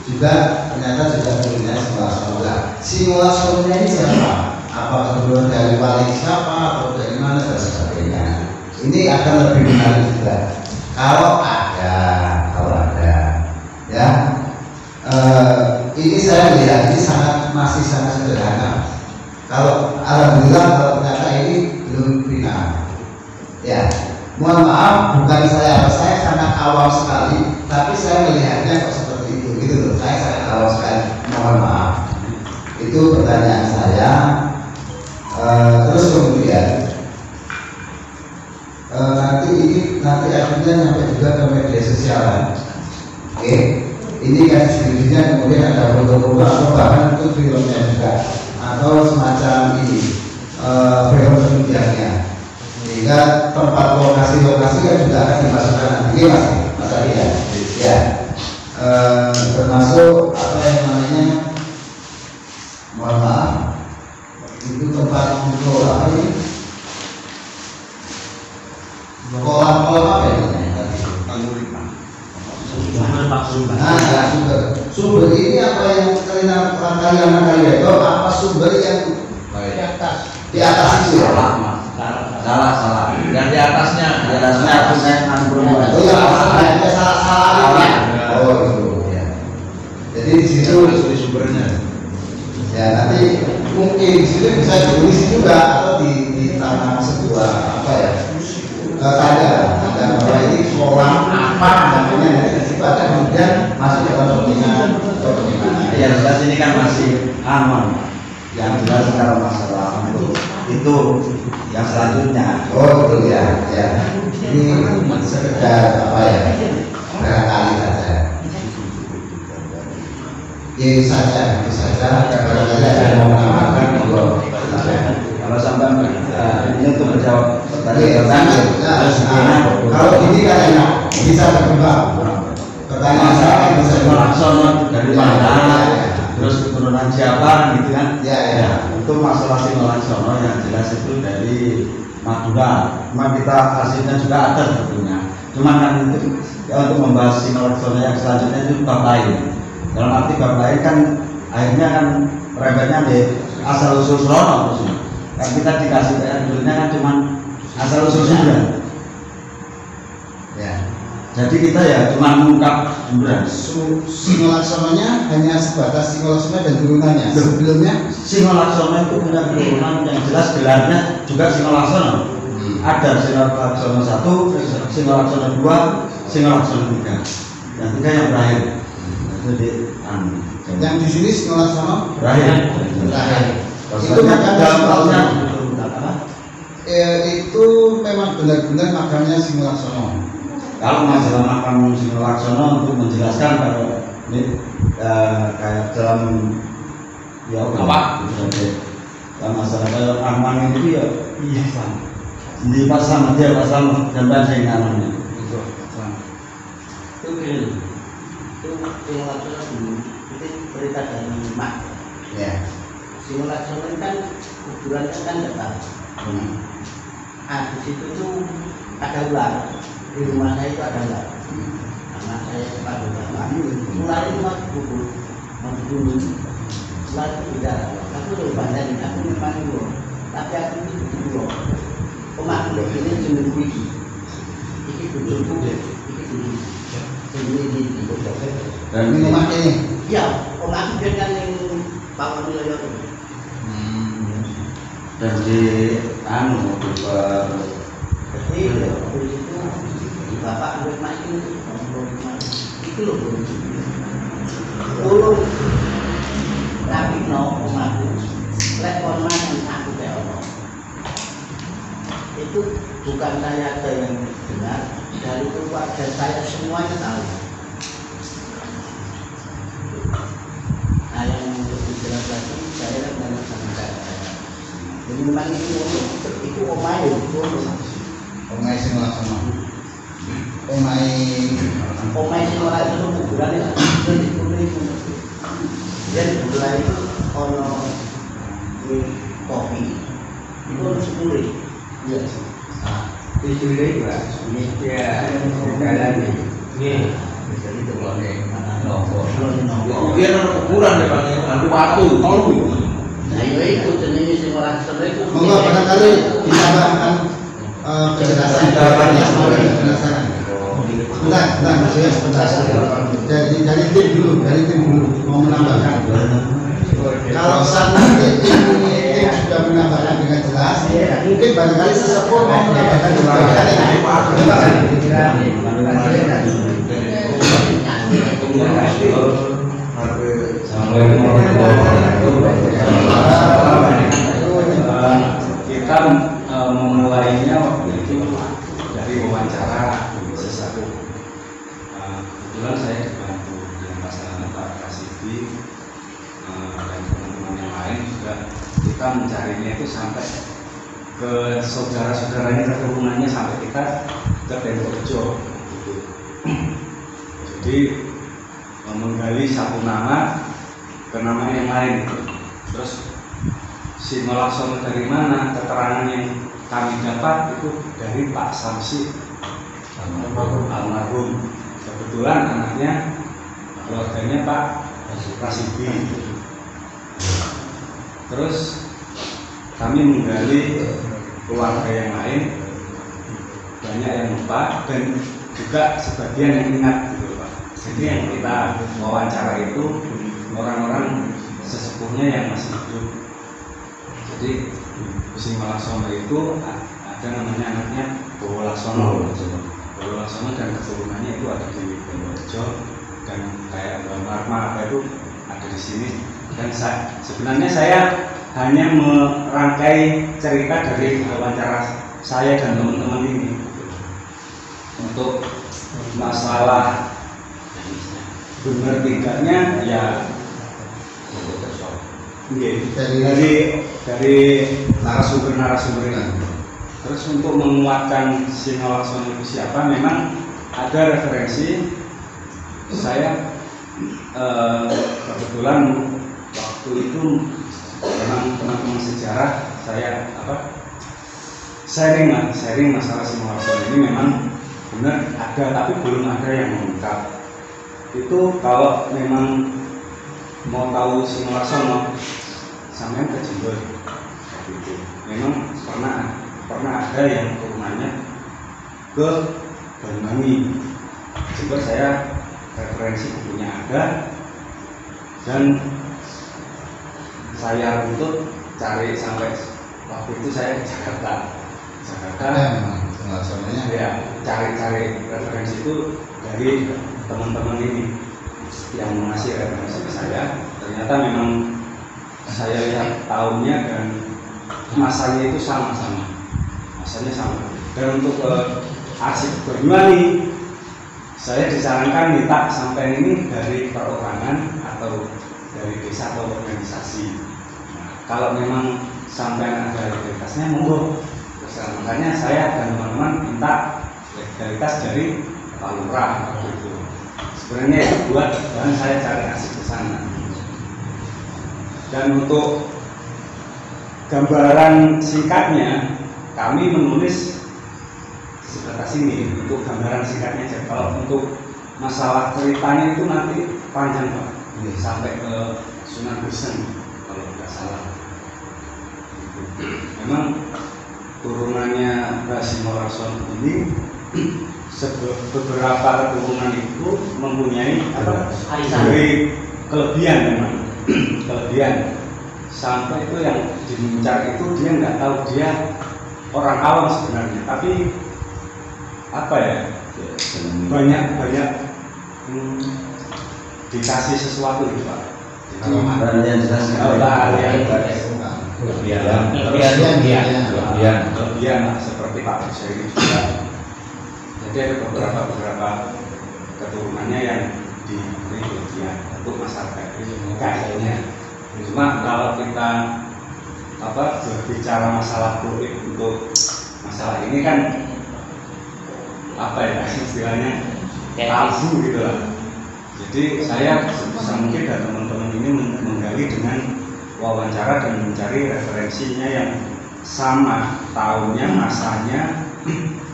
juga ternyata juga turunnya Singolaksono. Singolaksono ini siapa? Apa keturunan dari wali siapa atau dari mana dan sebagainya. Ini akan lebih menarik juga. Kalau ada, ya. Ini saya lihat ini masih sangat sederhana. Kalau alhamdulillah kalau ternyata ini belum final, ya mohon maaf bukan saya sangat awam sekali, tapi saya melihatnya kok seperti itu, gitu loh. Saya sangat awam sekali, mohon maaf. Itu pertanyaan saya. Terus kemudian nanti akhirnya sampai juga ke media sosial, oke? Ini kan skripsinya kemudian ada foto-foto atau bahkan itu filmnya juga atau semacam ini film penunjangnya, sehingga tempat lokasi-lokasi kan juga akan dimasukkan nanti mas Adi ya, termasuk apa yang namanya, mohon maaf, itu tempat untuk apa ini, kolam apa ya tadi? Sumber ini apa yang kalian itu apa sumber yang di atas itu ya? Salah. Yang di atasnya aku Oh ya, salah. Oh itu ya. Jadi di situ sumbernya. Ya nanti mungkin di situ bisa ditulis juga atau di tanah sebuah apa ya? Ada bahwa ini kolam apa namanya dari situ ada kemudian masuk ke dalam bagaimana? Ya jelas ini kan masih aman. Yang jelas kalau masalah itu yang selanjutnya. Oh betul ya. Ini sekedar apa ya? Barangkali saja. Itu saja. Barangkali ada yang mau menambahkan Kalau sampai ini untuk menjawab pertanyaan kalau ini kan enak bisa berkembang. Pertanyaan saya bisa Singolaksono dari mana, terus keturunan siapa gitu kan? Ya. Untuk masalah Singolaksono yang jelas itu dari Madura. Cuma kita hasilnya juga ada sebetulnya. Cuma kan itu Ya, untuk membahas Sinolaksono yang selanjutnya itu bab lain. Dalam arti bab lain kan akhirnya kan merembetnya di asal usul Srono. Kan kita dikasih dulunya kan cuma asal usul Sunda. Ya. Jadi kita ya cuma mengungkap Sunda. Sinolaksononya hanya sebatas Sinolaksono dan turunannya. Sebelumnya Sinolaksono itu punya keturunan yang jelas gelarnya juga Sinolaksono. Ada Sinolaksono 1, Sinolaksono 2, Sinolaksono 3. Yang 3 yang terakhir. Jadi yang di sini Sinolaksono terakhir. Itu makanya dalam tahunnya itu memang benar-benar makamnya Sinolaksono. kalau masalah makam Sinolaksono untuk menjelaskan kalau ini kayak dalam ya apa dalam masalah kayak Rahman itu ya iya sama di pas sama dia pas sama gambar saya namanya itu Sinolaksono dulu itu cerita dari Mak. Ya. Sinolaksono kan kuburannya kan depan. Di situ tuh ada ular. Di rumah saya itu ada ular. Anak saya pada ular. Ular itu masuk kubur, masuk dulu. Ular itu bicara. Aku udah bandarin, aku memang dulu. Tapi aku itu dulu. Omak ini jenis wiki. Iki bujuku, iki bujuku. Ini Dan ini rumah ini. ya, omak itu kan yang bangun wilayah itu. dan di anu Jadi dari situ bapak ambil makin itu loh tolong tapi no umatku lekon makan aku kayak orang itu bukan saya aja yang dengar dari keluarga saya semuanya tahu. Nah yang lebih jelas lagi saya kan sama saya. Jadi memang itu omai Omai Sinolaksono. Omai Sinolaksono kuburan ya. Jadi kuburan itu ono kopi itu ono sepuluh. Iya. Di sini juga. Ini ya jalan ini. Jadi itu kalau mana nopo. Dia ada kuburan ya Pak, ada batu, tolong. Nah itu jenis Sinolaksono itu. Monggo barangkali ditambahkan penjelasan jawabannya penasaran. Dari tim dulu mau menambahkan. Kalau saat nanti tim sudah menambahkan dengan jelas, mungkin barangkali sesepuh mau menambahkan Kita memulainya waktu itu dari wawancara sesuatu. Kebetulan saya dibantu dengan pasangan Pak Kasidi dan teman-teman yang lain juga kita mencarinya itu sampai ke saudara-saudaranya keturunannya sampai kita ke Denpasar. Jadi menggali satu nama ke nama yang lain. Terus Sinolaksono dari mana? Keterangan yang kami dapat itu dari Pak Samsi almarhum. Kebetulan anaknya keluarganya Pak Rasidi. Terus kami menggali keluarga yang lain, banyak yang lupa dan juga sebagian yang ingat gitu Pak. Jadi yang kita wawancara itu orang-orang sesepuhnya yang masih hidup. Jadi Sinolaksono itu ada namanya anaknya Bowo Laksono. Bowo Laksono dan keturunannya itu ada di Purworejo dan kayak Marma apa itu ada di sini. Dan sebenarnya saya hanya merangkai cerita dari wawancara saya dan teman-teman ini untuk masalah benar tidaknya ya dari narasumber ini. Terus untuk menguatkan Sinolaksono itu siapa, memang ada referensi. Saya kebetulan waktu itu memang teman-teman sejarah saya sharing masalah Sinolaksono ini memang benar ada, tapi belum ada yang mengungkap. Itu kalau memang mau tahu Simo Laksono, sampai ke Jember. Gitu. Memang pernah ada yang turunannya ke Banyuwangi. Jember saya referensi bukunya ada, dan saya untuk cari sampai waktu itu saya ke Jakarta ya, cari referensi itu dari teman-teman ini yang mengasih referensi ke saya. Ternyata memang saya lihat tahunnya dan masanya itu sama-sama, masanya sama. Dan untuk arsip Banyuwangi, saya disarankan minta sampai ini dari perorangan atau dari desa atau organisasi. Nah, kalau memang sampai ada legalitasnya, monggo. Makanya saya dan teman-teman minta legalitas dari Pak Lurah gitu. Sebenarnya itu buat dan saya cari arsip ke sana. Dan untuk gambaran singkatnya, kami menulis sebatas ini untuk gambaran singkatnya aja. Kalau untuk masalah ceritanya itu nanti panjang Pak, sampai ke Sunan Guseng kalau tidak salah. Memang turunannya Simo Laksono ini beberapa keturunan itu mempunyai dari kelebihan, memang kelebihan sampai itu yang diincar itu dia nggak tahu dia orang awam sebenarnya, tapi apa ya, banyak dikasih sesuatu gitu Pak. Kelebihan seperti Pak Busairi juga. Jadi ada beberapa keturunannya yang diberi kelebihan untuk masyarakat kayaknya. Cuma kalau kita berbicara masalah politik untuk masalah ini kan apa ya istilahnya tabu gitu lah. Jadi saya sebisa mungkin dan teman-teman ini menggali dengan wawancara dan mencari referensinya yang sama, tahunnya, masanya,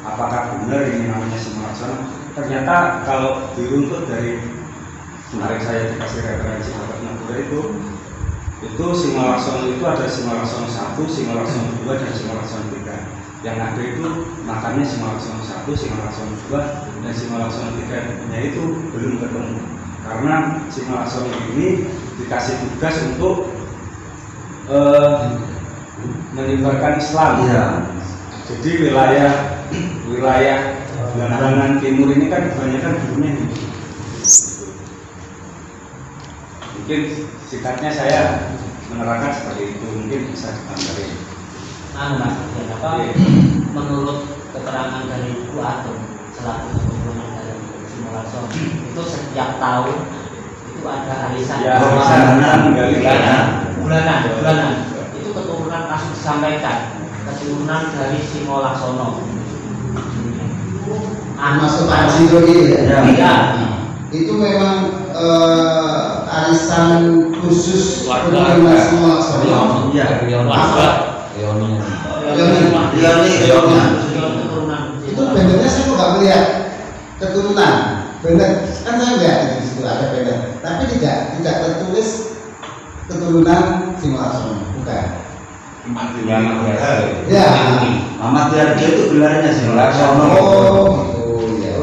apakah benar ini namanya Simo Laksono. Ternyata kalau diruntut dari kemarin saya dikasih referensi Bapak Nagura itu Simo Laksono itu ada Simo Laksono 1, Simo Laksono 2, dan Simo Laksono 3. Yang ada itu makanya Simo Laksono 1, Simo Laksono 2, dan Simo Laksono 3-nya itu belum ketemu. Karena Simo Laksono ini dikasih tugas untuk menyebarkan Islam. Ya. Jadi wilayah Belambangan Timur ini kan kebanyakan dulunya gitu. Mungkin singkatnya saya menerangkan seperti itu, mungkin bisa ditambahin. Mas, kenapa menurut keterangan dari Bu Atung selaku keturunan dari Simo Laksono itu setiap tahun itu ada arisan bulanan itu keturunan kasus disampaikan keturunan dari Simo Laksono masuk Pak Siro ya. Itu memang arisan khusus keturunan Simo Laksono. Iya, Leoni. Itu benernya saya nggak melihat keturunan. Bener kan saya lihat di situ ada bener, tapi tidak tertulis keturunan Simo Laksono, bukan. Ya, Ahmad Yarjo itu gelarnya Simo Laksono. Oh,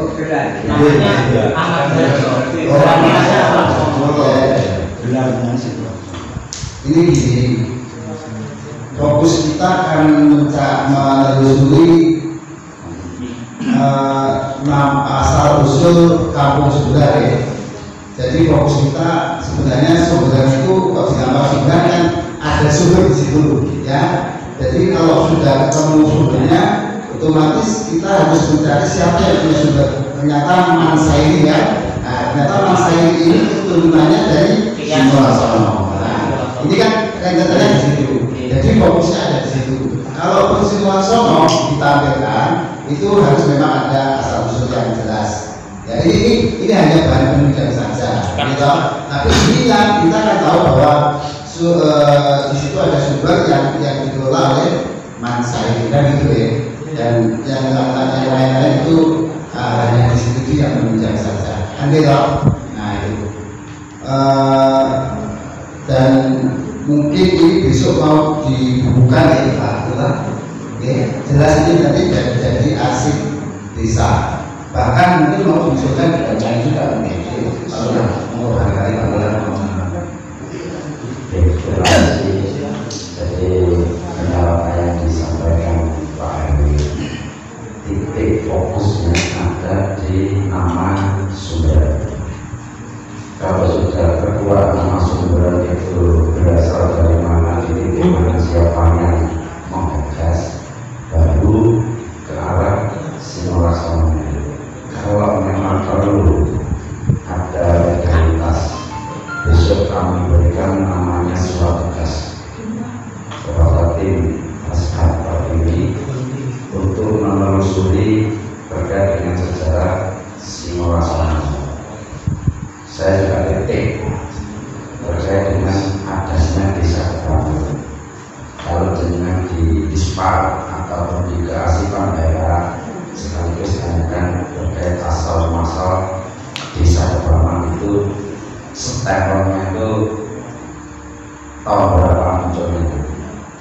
gitu ya. namanya Ahmad Yarjo. Gelarnya Simo. Ini gini. Fokus kita akan menelusuri asal usul kampung sebelah ya. Jadi fokus kita sebenarnya sumber itu kalau di kampung sebelah kan ada sumber di situ ya. Jadi kalau sudah ketemu sumbernya, otomatis kita harus mencari siapa yang punya sumber. Ternyata Mansairi ya. Nah, ternyata Mansairi ini keturunannya dari Simo Laksono. Nah, ini kan rentetannya di situ. Jadi fokusnya ada di situ. Kalau Simo Laksono ditampilkan, itu harus memang ada asal usul yang jelas. Ya ini hanya bahan penelitian saja. Gitu. Tapi kita kan tahu bahwa di situ ada sumber yang dikelola oleh Mansairi kan gitu ya. Dan yang lain-lain itu hanya di situ yang menunjang saja kan gitu. Nah itu dan mungkin ini besok mau dibuka ya Pak Lurah. Oke, jelas ini nanti jadi arsip desa, bahkan mungkin mau diusulkan dan lain juga mungkin Pak Lurah mau barangkali Pak Lurah mau. Terima kasih. Jadi apa yang disampaikan Pak Herwi, titik fokusnya ada di nama sumber. Kalau sudah keluar nama sumber itu berasal dari mana, titik mana, siapa yang menggagas, baru ke arah simulasinya. Kalau memang perlu ada legalitas, besok kami berikan namanya surat tugas kepada tim Askarta ini untuk menelusuri terkait dengan sejarah simulasi. Saya juga titik terkait dengan adanya desa kebangun. Kalau dengan di dispar ataupun di kearsipan daerah sekaligus tanyakan terkait asal muasal desa kebangun itu stempelnya itu tahun berapa munculnya,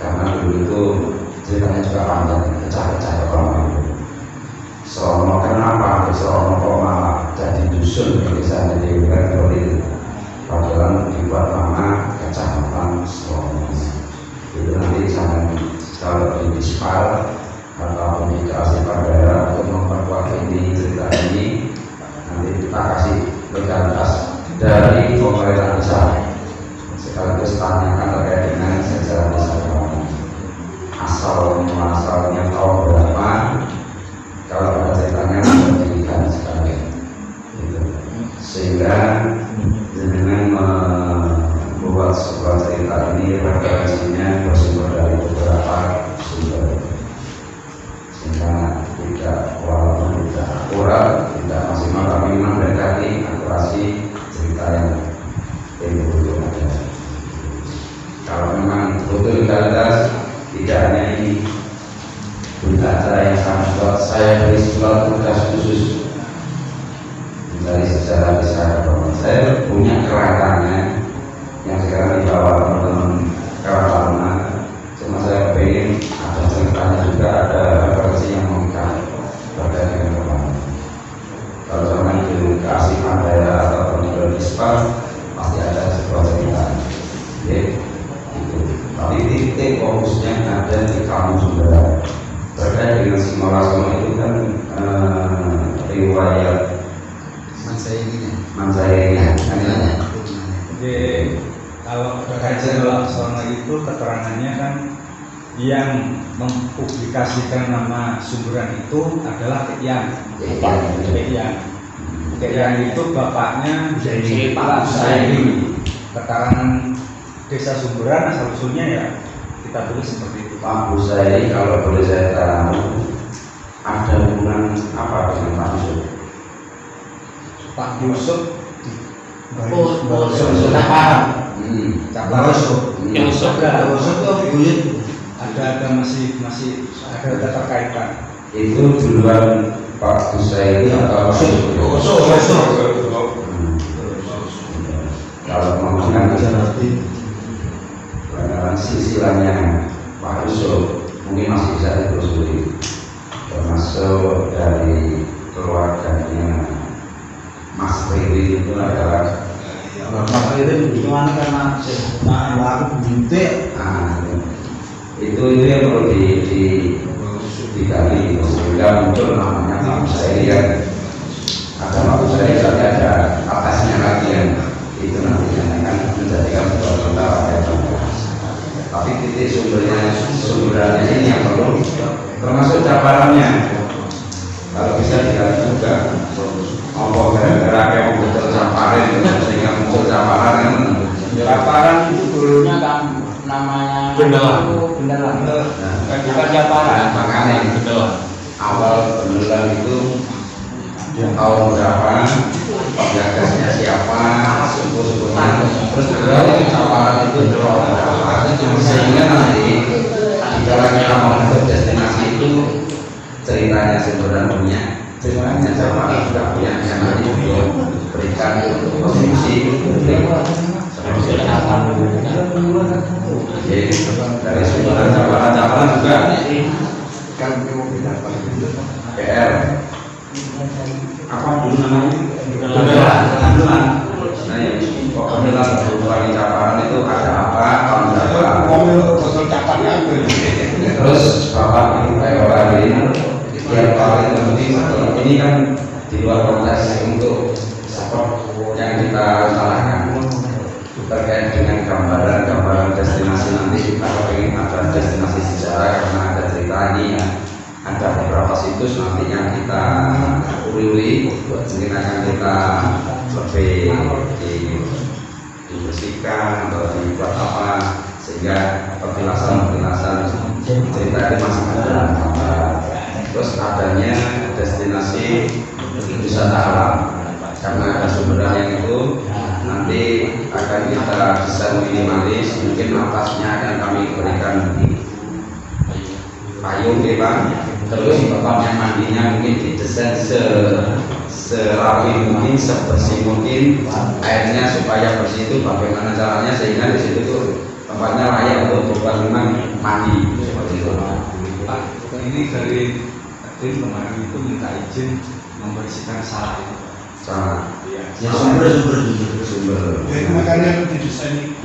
karena dulu itu ceritanya juga panjang, pecah-pecah kebangun itu. Serono kenapa? Serono kok malah jadi dusun di desa di Wilayah padahal dibuat nama kecamatan Serono. Itu nanti jangan kalau di dispar ataupun di kearsipan daerah untuk memperkuat ini cerita ini, nanti kita kasih legalitas dari pemerintah desa sekaligus tanyakan terkait dengan sejarah desa asal muasalnya tahun berapa, kalau ada ceritanya diberikan sekali gitu. Sehingga dengan membuat sebuah cerita ini referensinya bersumber dari beberapa sumber, sehingga tidak walaupun tidak akurat, tidak maksimal, tapi memang mendekati akurasi cerita yang betul ada. Kalau memang betul legalitas, tidak hanya ini, berita acara yang sangat kuat, saya beri surat tugas khusus dari sejarah desa Kebangun. Saya punya keratannya yang sekarang dibawa teman-teman Kartaruna, cuma saya pengen ada ceritanya juga, ada referensi yang mengikat terkait dengan Kebangun. Kalau zaman itu kearsipan daerah atau penjual dispar pasti ada sebuah cerita, ya, gitu. Tapi titik fokusnya ada di kamu sumber. Terkait dengan simulasi itu kan riwayat Mansairinya kan ya. Jadi kalau terkait dengan soal itu keterangannya kan yang mempublikasikan nama sumberan itu adalah Keyan. Keyan itu bapaknya jadi Pak Busairi. Keterangan desa sumberan asal usulnya ya kita tulis seperti itu. Pak Busairi, kalau boleh saya tahu, ada hubungan apa dengan Pak Yusuf? Pak Yusuf ada masih ada keterkaitan. Itu duluan Pak Busairi atau kalau menggunakan silsilahnya Pak Yusuf mungkin masih bisa ditelusuri, termasuk dari keluarganya Mas Riri itu adalah Mas Riri gimana karena aku bintik. Itu yang perlu digali sehingga muncul namanya Pak Busairi kan. Ada Pak Busairi, tapi ada atasnya lagi yang itu nantinya akan menjadikan sebuah contoh ada. Tapi titik sumbernya ini yang perlu, termasuk caparannya. Kalau bisa digali juga, apa gara-gara kayak muncul caparan sehingga muncul caparan kan? Caparan itu dulunya kan namanya Bendelan. Bukan caparan. Makanya awal Bendelan itu tahun berapa, gagasnya siapa, suku-sukunya, terus berarti caparan itu sehingga nanti di dalam kita mau masuk destinasi itu ceritanya sebenarnya punya cerita hanya jamaah sudah punya nanti berikan untuk konsumsi dari sumber jamaah juga PR apa dulu namanya pengambilan. Nah ya pokoknya lah berupa caparan itu ada apa terus bapak orang ini tiap kali nanti ini kan di luar konteks untuk support yang kita salahkan terkait dengan gambaran destinasi nanti. Kita ingin ada destinasi sejarah karena ada cerita ini ya, ada beberapa situs nantinya kita uri-uri, mungkin akan kita lebih dibersihkan atau dibuat apa sehingga penjelasan cerita itu masih ada. Terus adanya destinasi wisata alam karena ada sumbernya yang itu nanti akan kita bisa minimalis, mungkin atasnya akan kami berikan payung ya Pak, terus tempatnya mandinya mungkin didesain serapi mungkin, sebersih mungkin, airnya supaya bersih itu bagaimana caranya sehingga di situ tuh tempatnya layak untuk memang mandi seperti itu. Pak, ini dari tim kemarin itu minta izin membersihkan salah itu. Salah. Ya, Sumber. Makanya didesain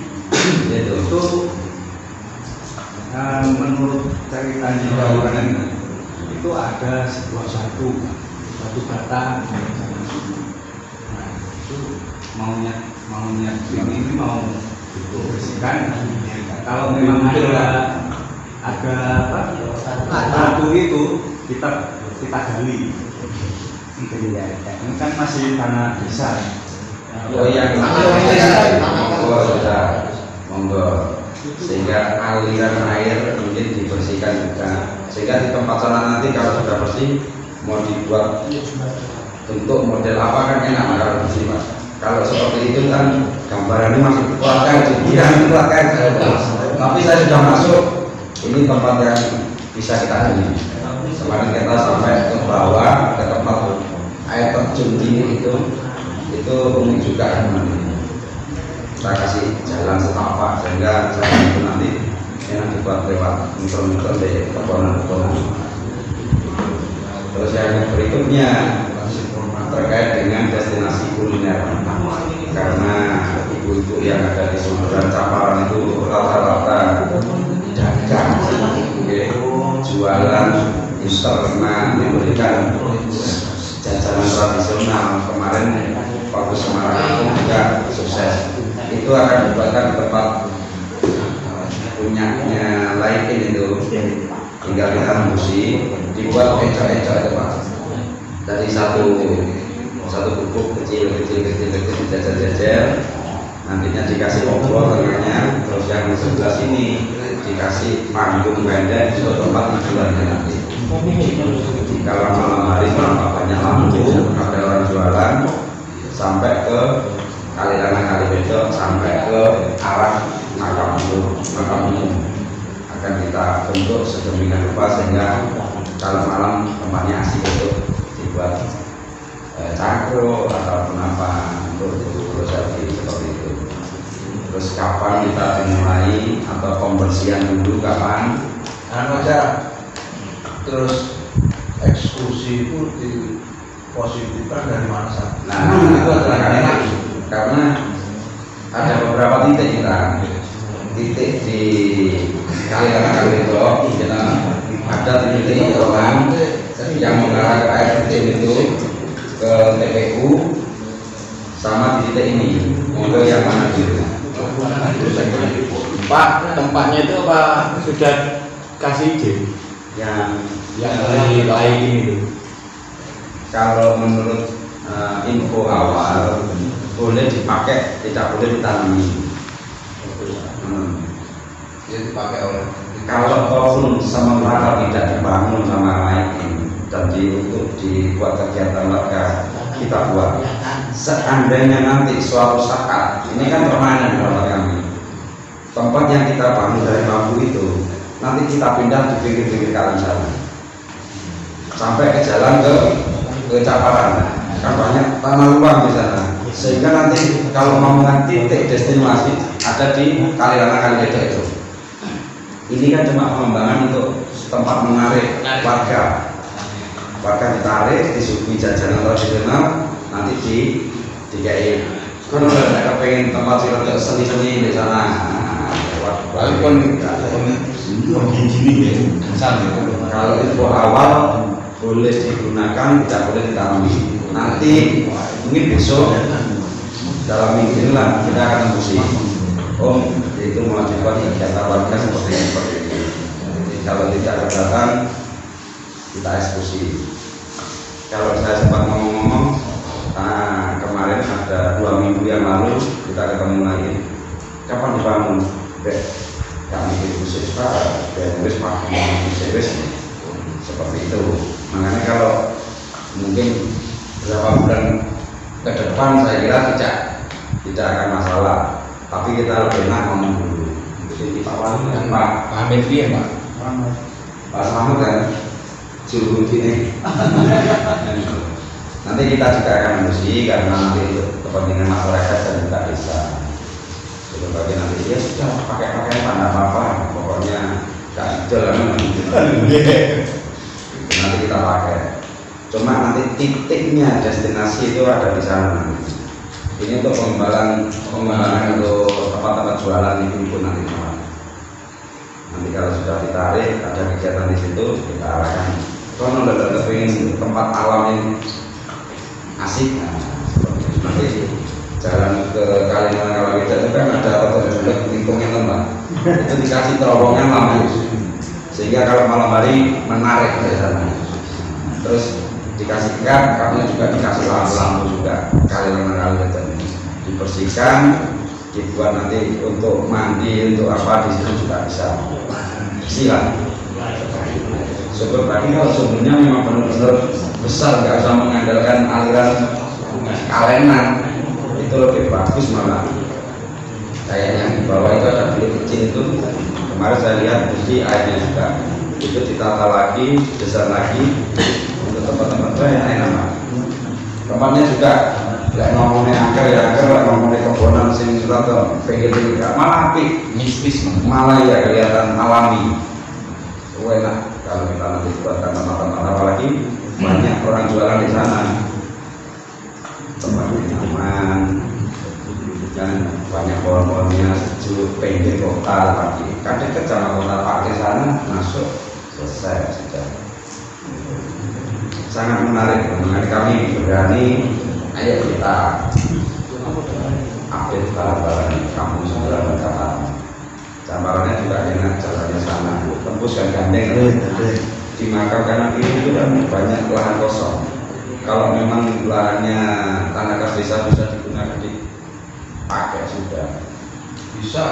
Itu menurut ceritanya Bawahan itu ada sebuah batu bata. Nah, itu maunya ini mau dibersihkan. Kalau memang ada batu itu kita gali. Ini kan masih tanah desa. oh yang monggo sehingga aliran air mungkin dibersihkan juga sehingga di tempat sana nanti kalau sudah bersih mau dibuat bentuk model apa kan enak kalau bersih Mas. Kalau seperti itu kan gambarannya masih kuatkan tapi saya sudah masuk ini tempat yang bisa kita gali. Kemarin kita sampai ke bawah ke tempat air terjun ini itu unik juga kita kasih jalan setapak sehingga jalan itu nanti enak dibuat lewat muter-muter di kebonan-kebonan. Terus yang berikutnya terkait dengan destinasi kuliner karena ibu-ibu yang ada di Sumberan Caparan itu rata-rata dagang jualan internal memberikan jajanan tradisional. Kemarin waktu Semarang juga sukses. Itu akan dibuatkan tempat punyanya lain itu tinggal kita membusi dibuat ecok-ecok itu Pak dari satu bubuk kecil dijajar-jajar nantinya dikasih obor tengahnya terus yang sebelah sini dikasih panggung pendek itu tempat hiburannya nanti. Kalau malam hari nampak banyak lampu ada orang jualan sampai ke Kalirangan Kalibedok sampai ke arah makam umum akan kita bentuk sedemikian rupa sehingga kalau malam tempatnya asik untuk dibuat cangkro ataupun apa untuk prosesi seperti itu. Terus kapan kita dimulai atau pembersihan dulu kapan? Terus eksekusi itu dipositifkan dari mana saja? Nah itu adalah karena ada beberapa titik di Kalirangan Kalibedok ada titik orang yang mengarah ke air terjun itu ke TPU sama di titik ini monggo yang mana dulu Pak, tempatnya itu apa sudah kasih izin yang dari lain ini? kalau menurut info awal boleh dipakai, tidak boleh ditanami. Jadi dipakai oleh Kalaupun sementara tidak dibangun sama lain dan untuk dibuat kegiatan warga kita buat. Seandainya nanti suatu saat ini kan permainan menurut kami. Tempat yang kita bangun dari bambu itu nanti kita pindah di pinggir-pinggir kali jalan sampai ke jalan ke ke Caparan, kan banyak tanah luang di sana. Sehingga nanti kalau mau titik destinasi ada di Kalirana Kaliledo itu. Ini kan cuma pengembangan untuk tempat menarik warga. Warga ditarik, disuguhi jajanan tradisional, nanti dikai. Kan udah pengen tempat seni-seni di sana. Walaupun kalau info awal boleh digunakan, tidak boleh ditanami. Nanti mungkin besok dalam minggu ini lah kita akan tembusi. Itu mewajibkan kegiatan warga seperti ini. Jadi kalau tidak keberatan kita eksekusi. Kalau saya sempat ngomong-ngomong, kemarin ada 2 minggu yang lalu kita ketemu lagi. Kapan dibangun? Kami khusus Pak, Denwis Pak, seperti itu. Makanya kalau mungkin beberapa bulan ke depan saya kira tidak akan masalah. Tapi kita lebih enak ngomong dulu. Jadi Pak Wali dan Pak Hamid ya Pak. Pak Selamat kan juru ini. Nanti kita juga akan diskusi karena nanti untuk kepentingan masyarakat dan juga desa. Sebagai nanti dia sudah pakai tanda apa, pokoknya gak jalan nanti kita pakai. Cuma nanti titiknya destinasi itu ada di sana. Ini untuk pengembangan untuk tempat-tempat jualan itu pun nanti. Nanti kalau sudah ditarik ada kegiatan di situ kita arahkan. Kalau udah pengen tempat alam yang asik, nanti jalan ke Kalirana Kaliledo itu kan ada otot-otot lingkungnya teman, itu dikasih terowongan lampu sehingga kalau malam hari menarik dari sana. Terus dikasih gas, kami juga dikasih lampu-lampu juga. Kalirana Kaliledo dibersihkan, dibuat nanti untuk mandi, untuk apa di situ juga bisa. Silakan. Syukur tadi kalau sumbernya memang benar-benar besar, nggak usah mengandalkan aliran kalenan, itu lebih bagus malah. Kayak yang di bawah itu ada bilik kecil itu, kemarin saya lihat di airnya juga itu ditata lagi, besar lagi untuk tempat-tempat yang enak. Tempatnya juga nggak ngomongin angker, ngomongin kebonan sing atau pengen malah api, mistis, malah ya kelihatan alami. Enak kalau kita nanti buatkan tempat-tempat, apalagi banyak orang jualan di sana, tempatnya nyaman dan banyak pohon-pohonnya sejuk, pinggir kota pagi. Kadang ke kota pakai sana masuk selesai sudah. Sangat menarik, mengenai kami berani. Ayo kita update barang-barang kampung Sumberan dan Caparan. Caparannya juga enak jalannya sana, tembus kan gandeng dimakamkan itu kan banyak lahan kosong. Kalau memang lahannya tanah kas desa bisa digunakan dipakai sudah bisa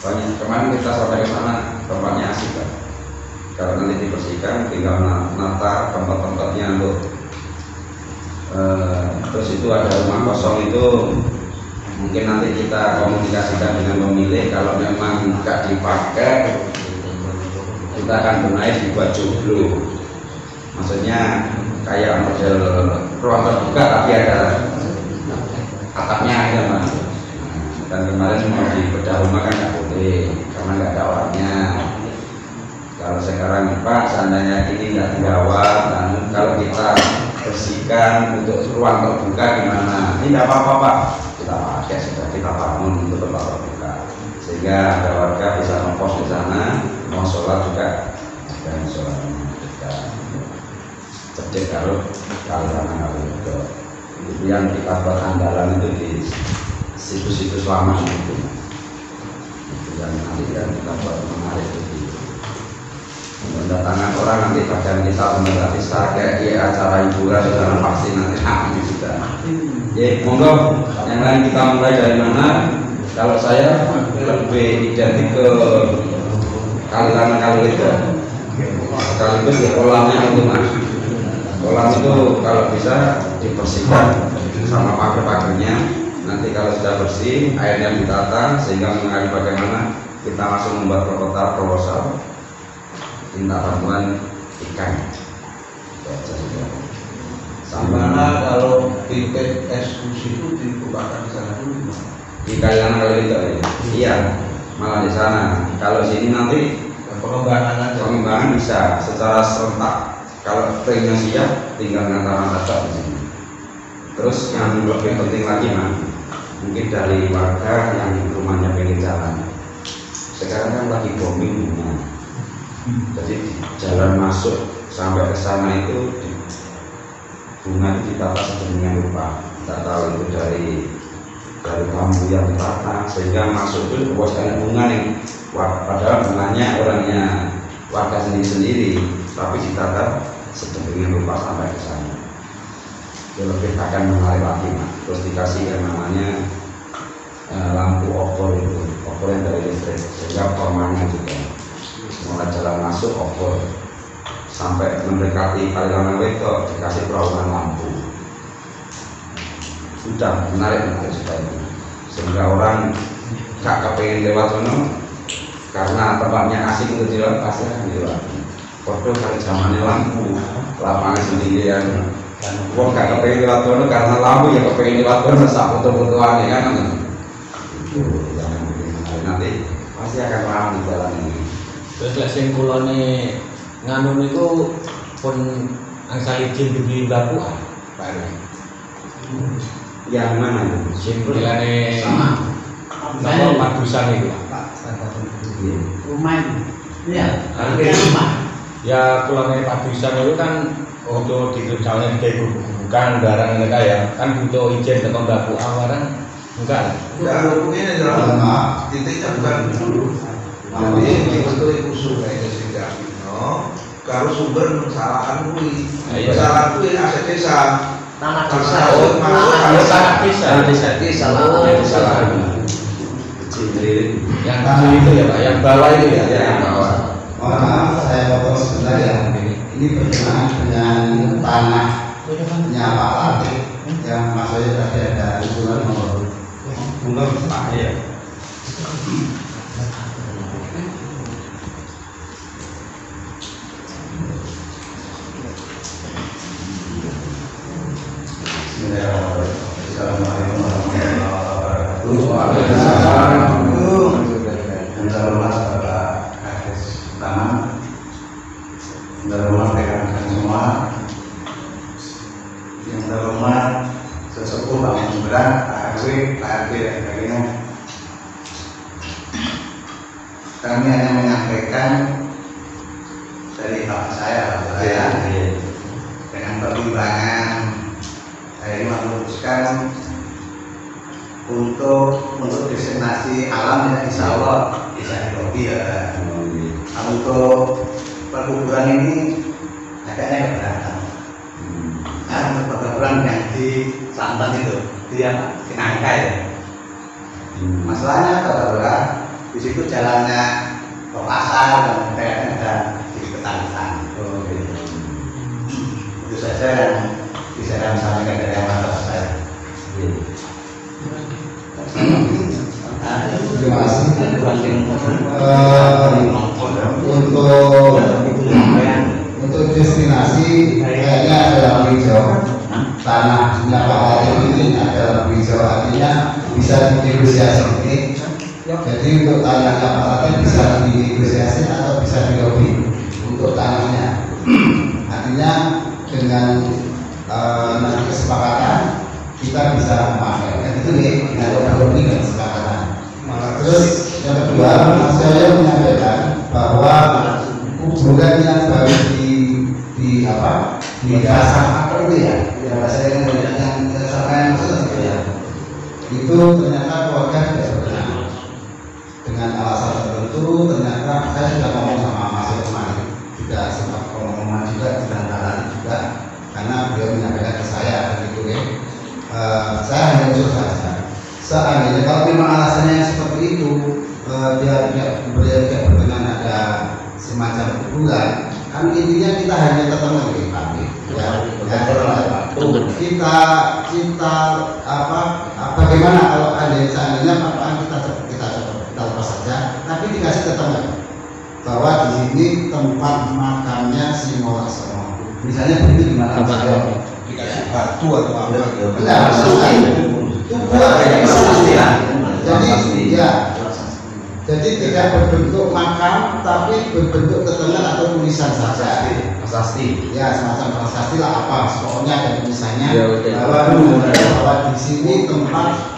banyak. Kemarin kita sampai ke sana tempatnya asik kan. Kalau nanti dibersihkan tinggal nata tempat-tempatnya untuk terus itu ada rumah kosong itu mungkin nanti kita komunikasikan dengan pemilik. Kalau memang nggak dipakai kita akan benahi dibuat joglo, maksudnya kayak model ruang terbuka tapi ada atapnya aja mas. Dan kemarin mau dibedah rumah kan nggak boleh karena nggak ada orangnya. Kalau sekarang Pak seandainya ini nggak dirawat dan kalau kita bersihkan untuk ruang terbuka gimana? Ini nggak apa-apa Pak, kita pakai sudah, kita bangun untuk tempat terbuka sehingga ada warga bisa ngekos di sana, mau sholat juga dan sholatnya kita cedek kalau itu yang kita buat andalan itu di situs-situs lama itu yang nanti yang kita buat menarik itu mendatangkan orang nanti bagian kita gratis kayak acara hiburan dalam vaksin nanti kami juga. Ya monggo yang lain kita mulai dari mana? Kalau saya lebih identik ke Kalirana Kaliledo. Sekaligus ya kolamnya itu mas. Kolam itu kalau bisa dibersihkan sama pagar-pagarnya. Nanti kalau sudah bersih airnya ditata sehingga mengenai bagaimana kita langsung membuat proposal minta bantuan ikan Sampai kalau titik eksekusi itu dibukakan di sana dulu. Di Kaliangan kalau itu ya. Iya, malah di sana. Kalau sini nanti Pengembangan aja. pengembangan bisa secara serentak. Kalau trennya siap, tinggal ngantar data di sini. Terus yang lebih penting lagi mungkin dari warga yang rumahnya pengen jalan. Sekarang kan lagi booming bunga. Jadi jalan masuk sampai ke sana itu bunga itu ditata sedemikian rupa. Tidak tahu itu dari bambu yang ditata sehingga masuk itu luas banyak bunga nih. Padahal bunganya orangnya warga sendiri-sendiri, tapi ditata sedemikian rupa sampai ke sana. Itu lebih akan menarik lagi terus dikasih yang namanya lampu obor yang dari listrik sehingga formannya juga mulai jalan masuk obor sampai mendekati Kaliangan itu dikasih terowongan lampu. Sudah menarik sudah itu sehingga orang gak kepengen lewat sana karena tempatnya asing untuk dilewat pasti akan dilewat. Foto kali zamannya lampu lapangan sendiri yang wong gak kepengen lewat sana karena lampu yang kepengen lewat sana sak foto-fotoan ya kan. Nanti pasti akan ramai di jalan ini. Terus lek sing kulone nganu niku pun angsal izin dugi bakuan Pak RW. Yang mana itu? Simbolane sama nama padusan itu. Rumah ya, rumah. Ya kulone padusan itu kan untuk dikerjakan kayak bukan barang mereka ya kan butuh izin ke baku awaran enggak. Enggak, ini adalah titiknya bukan dulu. Tapi itu usul kayak sehingga kalau sumber kesalahan kui, kesalahan kui aset desa, tanah desa, desa, yang itu ya Pak, yang bawah itu ya, yang bawah. Mohon maaf, saya potong sebentar ya. Ini berkenaan dengan tanahnya Pak Latif yang maksudnya tadi ada usulan nomor Pak ya. Assalamualaikum warahmatullahi wabarakatuh. Alhamdulillah Bapak Kades Utama, alhamdulillah rekan-rekan semua, yang terhormat sesepuh Pak Jumbrah, Pak RW, Pak RT dan sebagainya. Kami hanya menyampaikan dari Bapak saya dengan pertimbangan saya ini memutuskan untuk destinasi alam ya insya Allah bisa dilobi ya. Untuk perkuburan ini agaknya keberatan. Untuk perkuburan yang di Selatan itu dia Kenangka ya. Masalahnya adalah di situ jalannya ke pasar dan kayaknya ada di Ketangkan. Itu saja yang bisa kami sampaikan dari amat saya. Terima kasih. Untuk destinasi kayaknya ada lampu hijau. Tanahnya Pak Latif ini ada lampu hijau, artinya bisa dinegosiasi. Jadi untuk tanahnya Pak Latif bisa dinegosiasi atau bisa dilobi untuk tanahnya. Artinya dengan nanti kesepakatan kita bisa memakai itu nih dengan lobi dan kesepakatan. Terus yang kedua, saya menyampaikan bahwa kuburan yang baru di dasar apa itu ya? Bahasa yang sampai itu ternyata keluarga tidak berkenan dengan alasan tertentu. Ternyata saya sudah ngomong sama Mas Irman, juga sempat ngomong juga di Bantaran juga, karena beliau menyampaikan ke saya begitu ya. Saya hanya usul saja. Seandainya kalau memang alasannya seperti itu, dia tidak berkenan ada semacam kuburan, kan intinya kita hanya ketemu di kami. Kita bagaimana kalau seandainya apa kita lepas saja, tapi dikasih ketemu bahwa di sini tempat makamnya si Morasono. Misalnya begitu gimana? Sama awalnya. Dikasih batu atau apa gitu. Enggak, selesai. Itu buah kayak pasti ya. Jadi ya. Jadi tidak berbentuk makam, tapi berbentuk keterangan atau tulisan saja. Prasasti. Ya, semacam prasasti lah apa. Pokoknya ada tulisannya Ya, oke. bahwa di sini tempat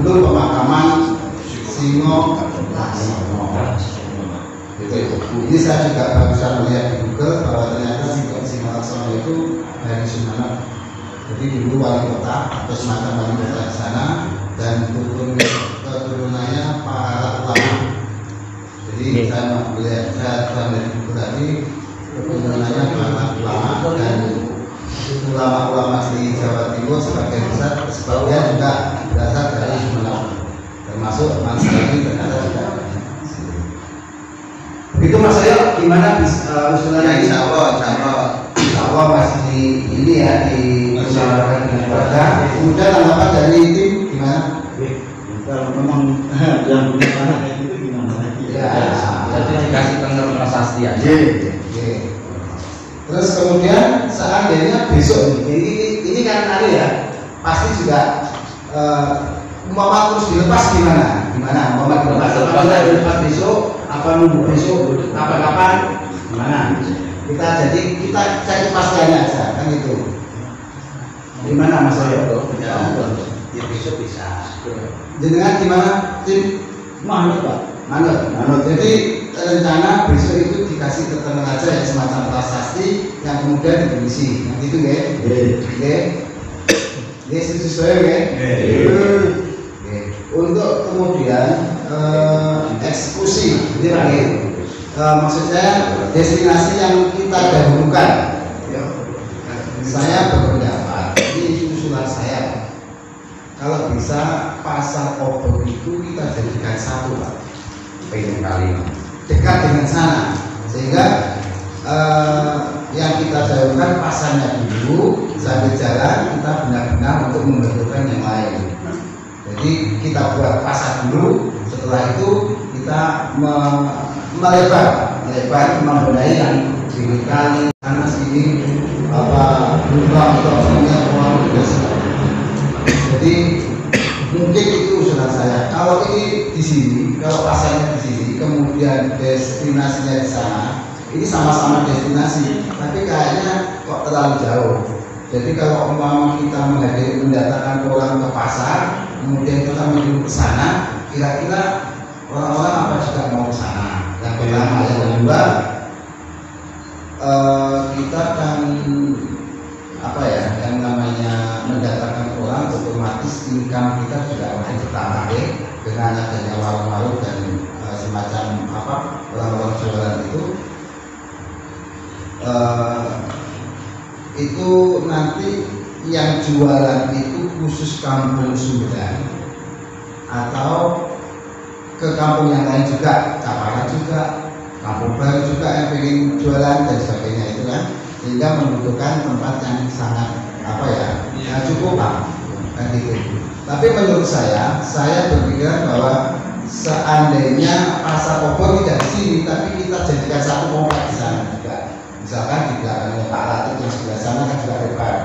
dulu pemakaman Singo Laksono. Ini saya juga barusan melihat di Google bahwa ternyata Singo Laksono itu dari Sumeneb. Jadi dulu wali kota atau semacam wali kota di sana, dan keturunannya para ulama. Jadi saya melihat dari Google tadi keturunannya para ulama, dan ulama-ulama di Jawa Timur sebagian besar sebagian juga berasal dari Sumeneb, termasuk Mansari ternyata juga. Begitu Mas Ayo, gimana usulannya? Insya Allah masih ini ya dimusyawarahkan dengan keluarga. Kemudian tanggapan dari tim gimana? Kalau memang yang punya tanah kayak gitu gimana lagi? Ya, Jadi dikasih tengger prasasti aja. Oke. Terus kemudian seandainya besok ini kan ada ya, pasti juga umpama terus dilepas gimana? Umpama dilepas besok, apa nunggu besok, kapan-kapan, gimana? Kita cari kepastiannya aja, kan itu. Gimana Mas Ayo? ya besok bisa. Jenengan gimana tim? Manut Pak. Manut. Jadi rencana besok itu dikasih keterangan aja ya, semacam prasasti yang kemudian diisi. Yang itu ya. Oke. Sesuai ya. Oke. Untuk kemudian eksekusi, ini lagi. Maksudnya destinasi yang kita dahulukan. Saya berpendapat, ini usulan saya. Kalau bisa pasar obor itu kita jadikan satu Pak. Pengen kali. Dekat dengan sana, sehingga yang kita dahulukan pasarnya dulu, sambil jalan kita benar-benar untuk membentukkan yang lain. Jadi kita buat pasar dulu, setelah itu kita melebar membenahi yang diberikan karena sini berubah atau uang biasa. Jadi mungkin itu usulan saya. Kalau ini di sini, kalau pasarnya di sini, kemudian destinasinya di sana, ini sama-sama destinasi, tapi kayaknya kok terlalu jauh. Jadi kalau umpama kita mendatangkan orang ke pasar, kemudian kita menuju ke sana, kira-kira orang-orang apa juga mau ke sana? Yang pertama, yang kedua, kita kan yang namanya mendatangkan orang, otomatis income kita juga akan bertambah ya, dengan adanya warung-warung dan semacam orang-orang jualan itu nanti yang jualan itu khusus kampung Sumedang atau ke kampung yang lain juga, Caparan juga, kampung baru juga yang pengen jualan dan sebagainya itu kan, sehingga membutuhkan tempat yang sangat yang cukup kan gitu. Tapi menurut saya berpikiran bahwa seandainya pasar obor tidak di sini, tapi kita jadikan satu kompleks di sana juga. Misalkan di belakangnya Pak Latif yang sebelah sana kan juga depan.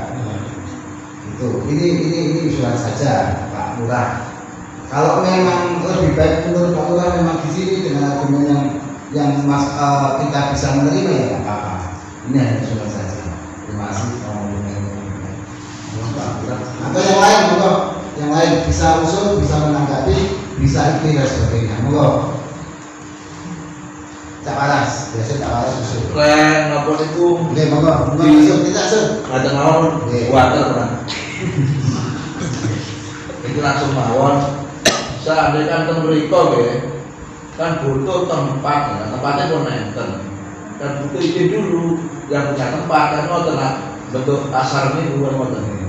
Itu. Ini usulan saja Pak Lurah. Kalau memang lebih baik menurut Pak Lurah memang di sini dengan argumen yang kita bisa menerima ya nggak apa-apa. Ini hanya usulan saja. Terima kasih. Atau yang lain bisa usul, bisa menanggapi, bisa ide dan sebagainya. Monggo. Cak Paras, biasa Cak Paras usul. Keren, apa itu? Oke, monggo. Usul kita usul. Ada mawon, water kan. Itu langsung mawon. Seandainya kan mereka kan butuh tempat, tempatnya pun nenten. Dan butuh ide dulu yang punya tempat kan mau tenang bentuk pasar ini bukan mau tenang.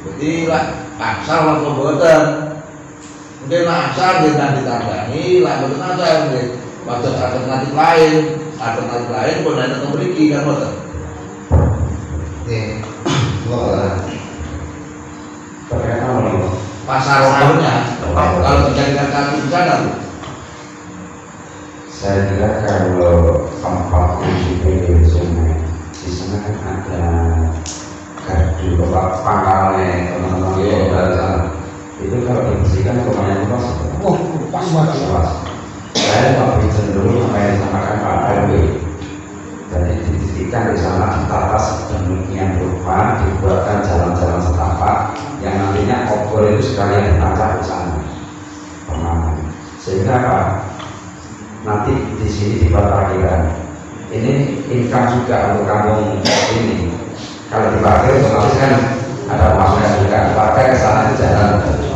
Jadi lah pasar waktu boten, mungkin lah pasar dengan ditandangi, lah boten aja mungkin waktu alternatif lain pun ada yang memiliki kan boten. Pasar robohnya kalau dijadikan kaki bencana. Saya kira kalau tempat uji di sungai sana kan ada gardu pangkalnya teman-teman dari sana. Itu kalau dibersihkan lumayan luas. Oh, pas banget. Saya lebih cenderung apa yang disampaikan Pak RW. Dan didistrikan di sana ditata sedemikian rupa, dibuatkan jalan-jalan setapak yang nantinya obor itu sekalian ditancap di sana. Sehingga apa? Nanti di sini dibuat parkiran. Ini income juga untuk kampung ini. Kalau dipakai otomatis kan ada pemasukan juga. Pakai ke sana jalan.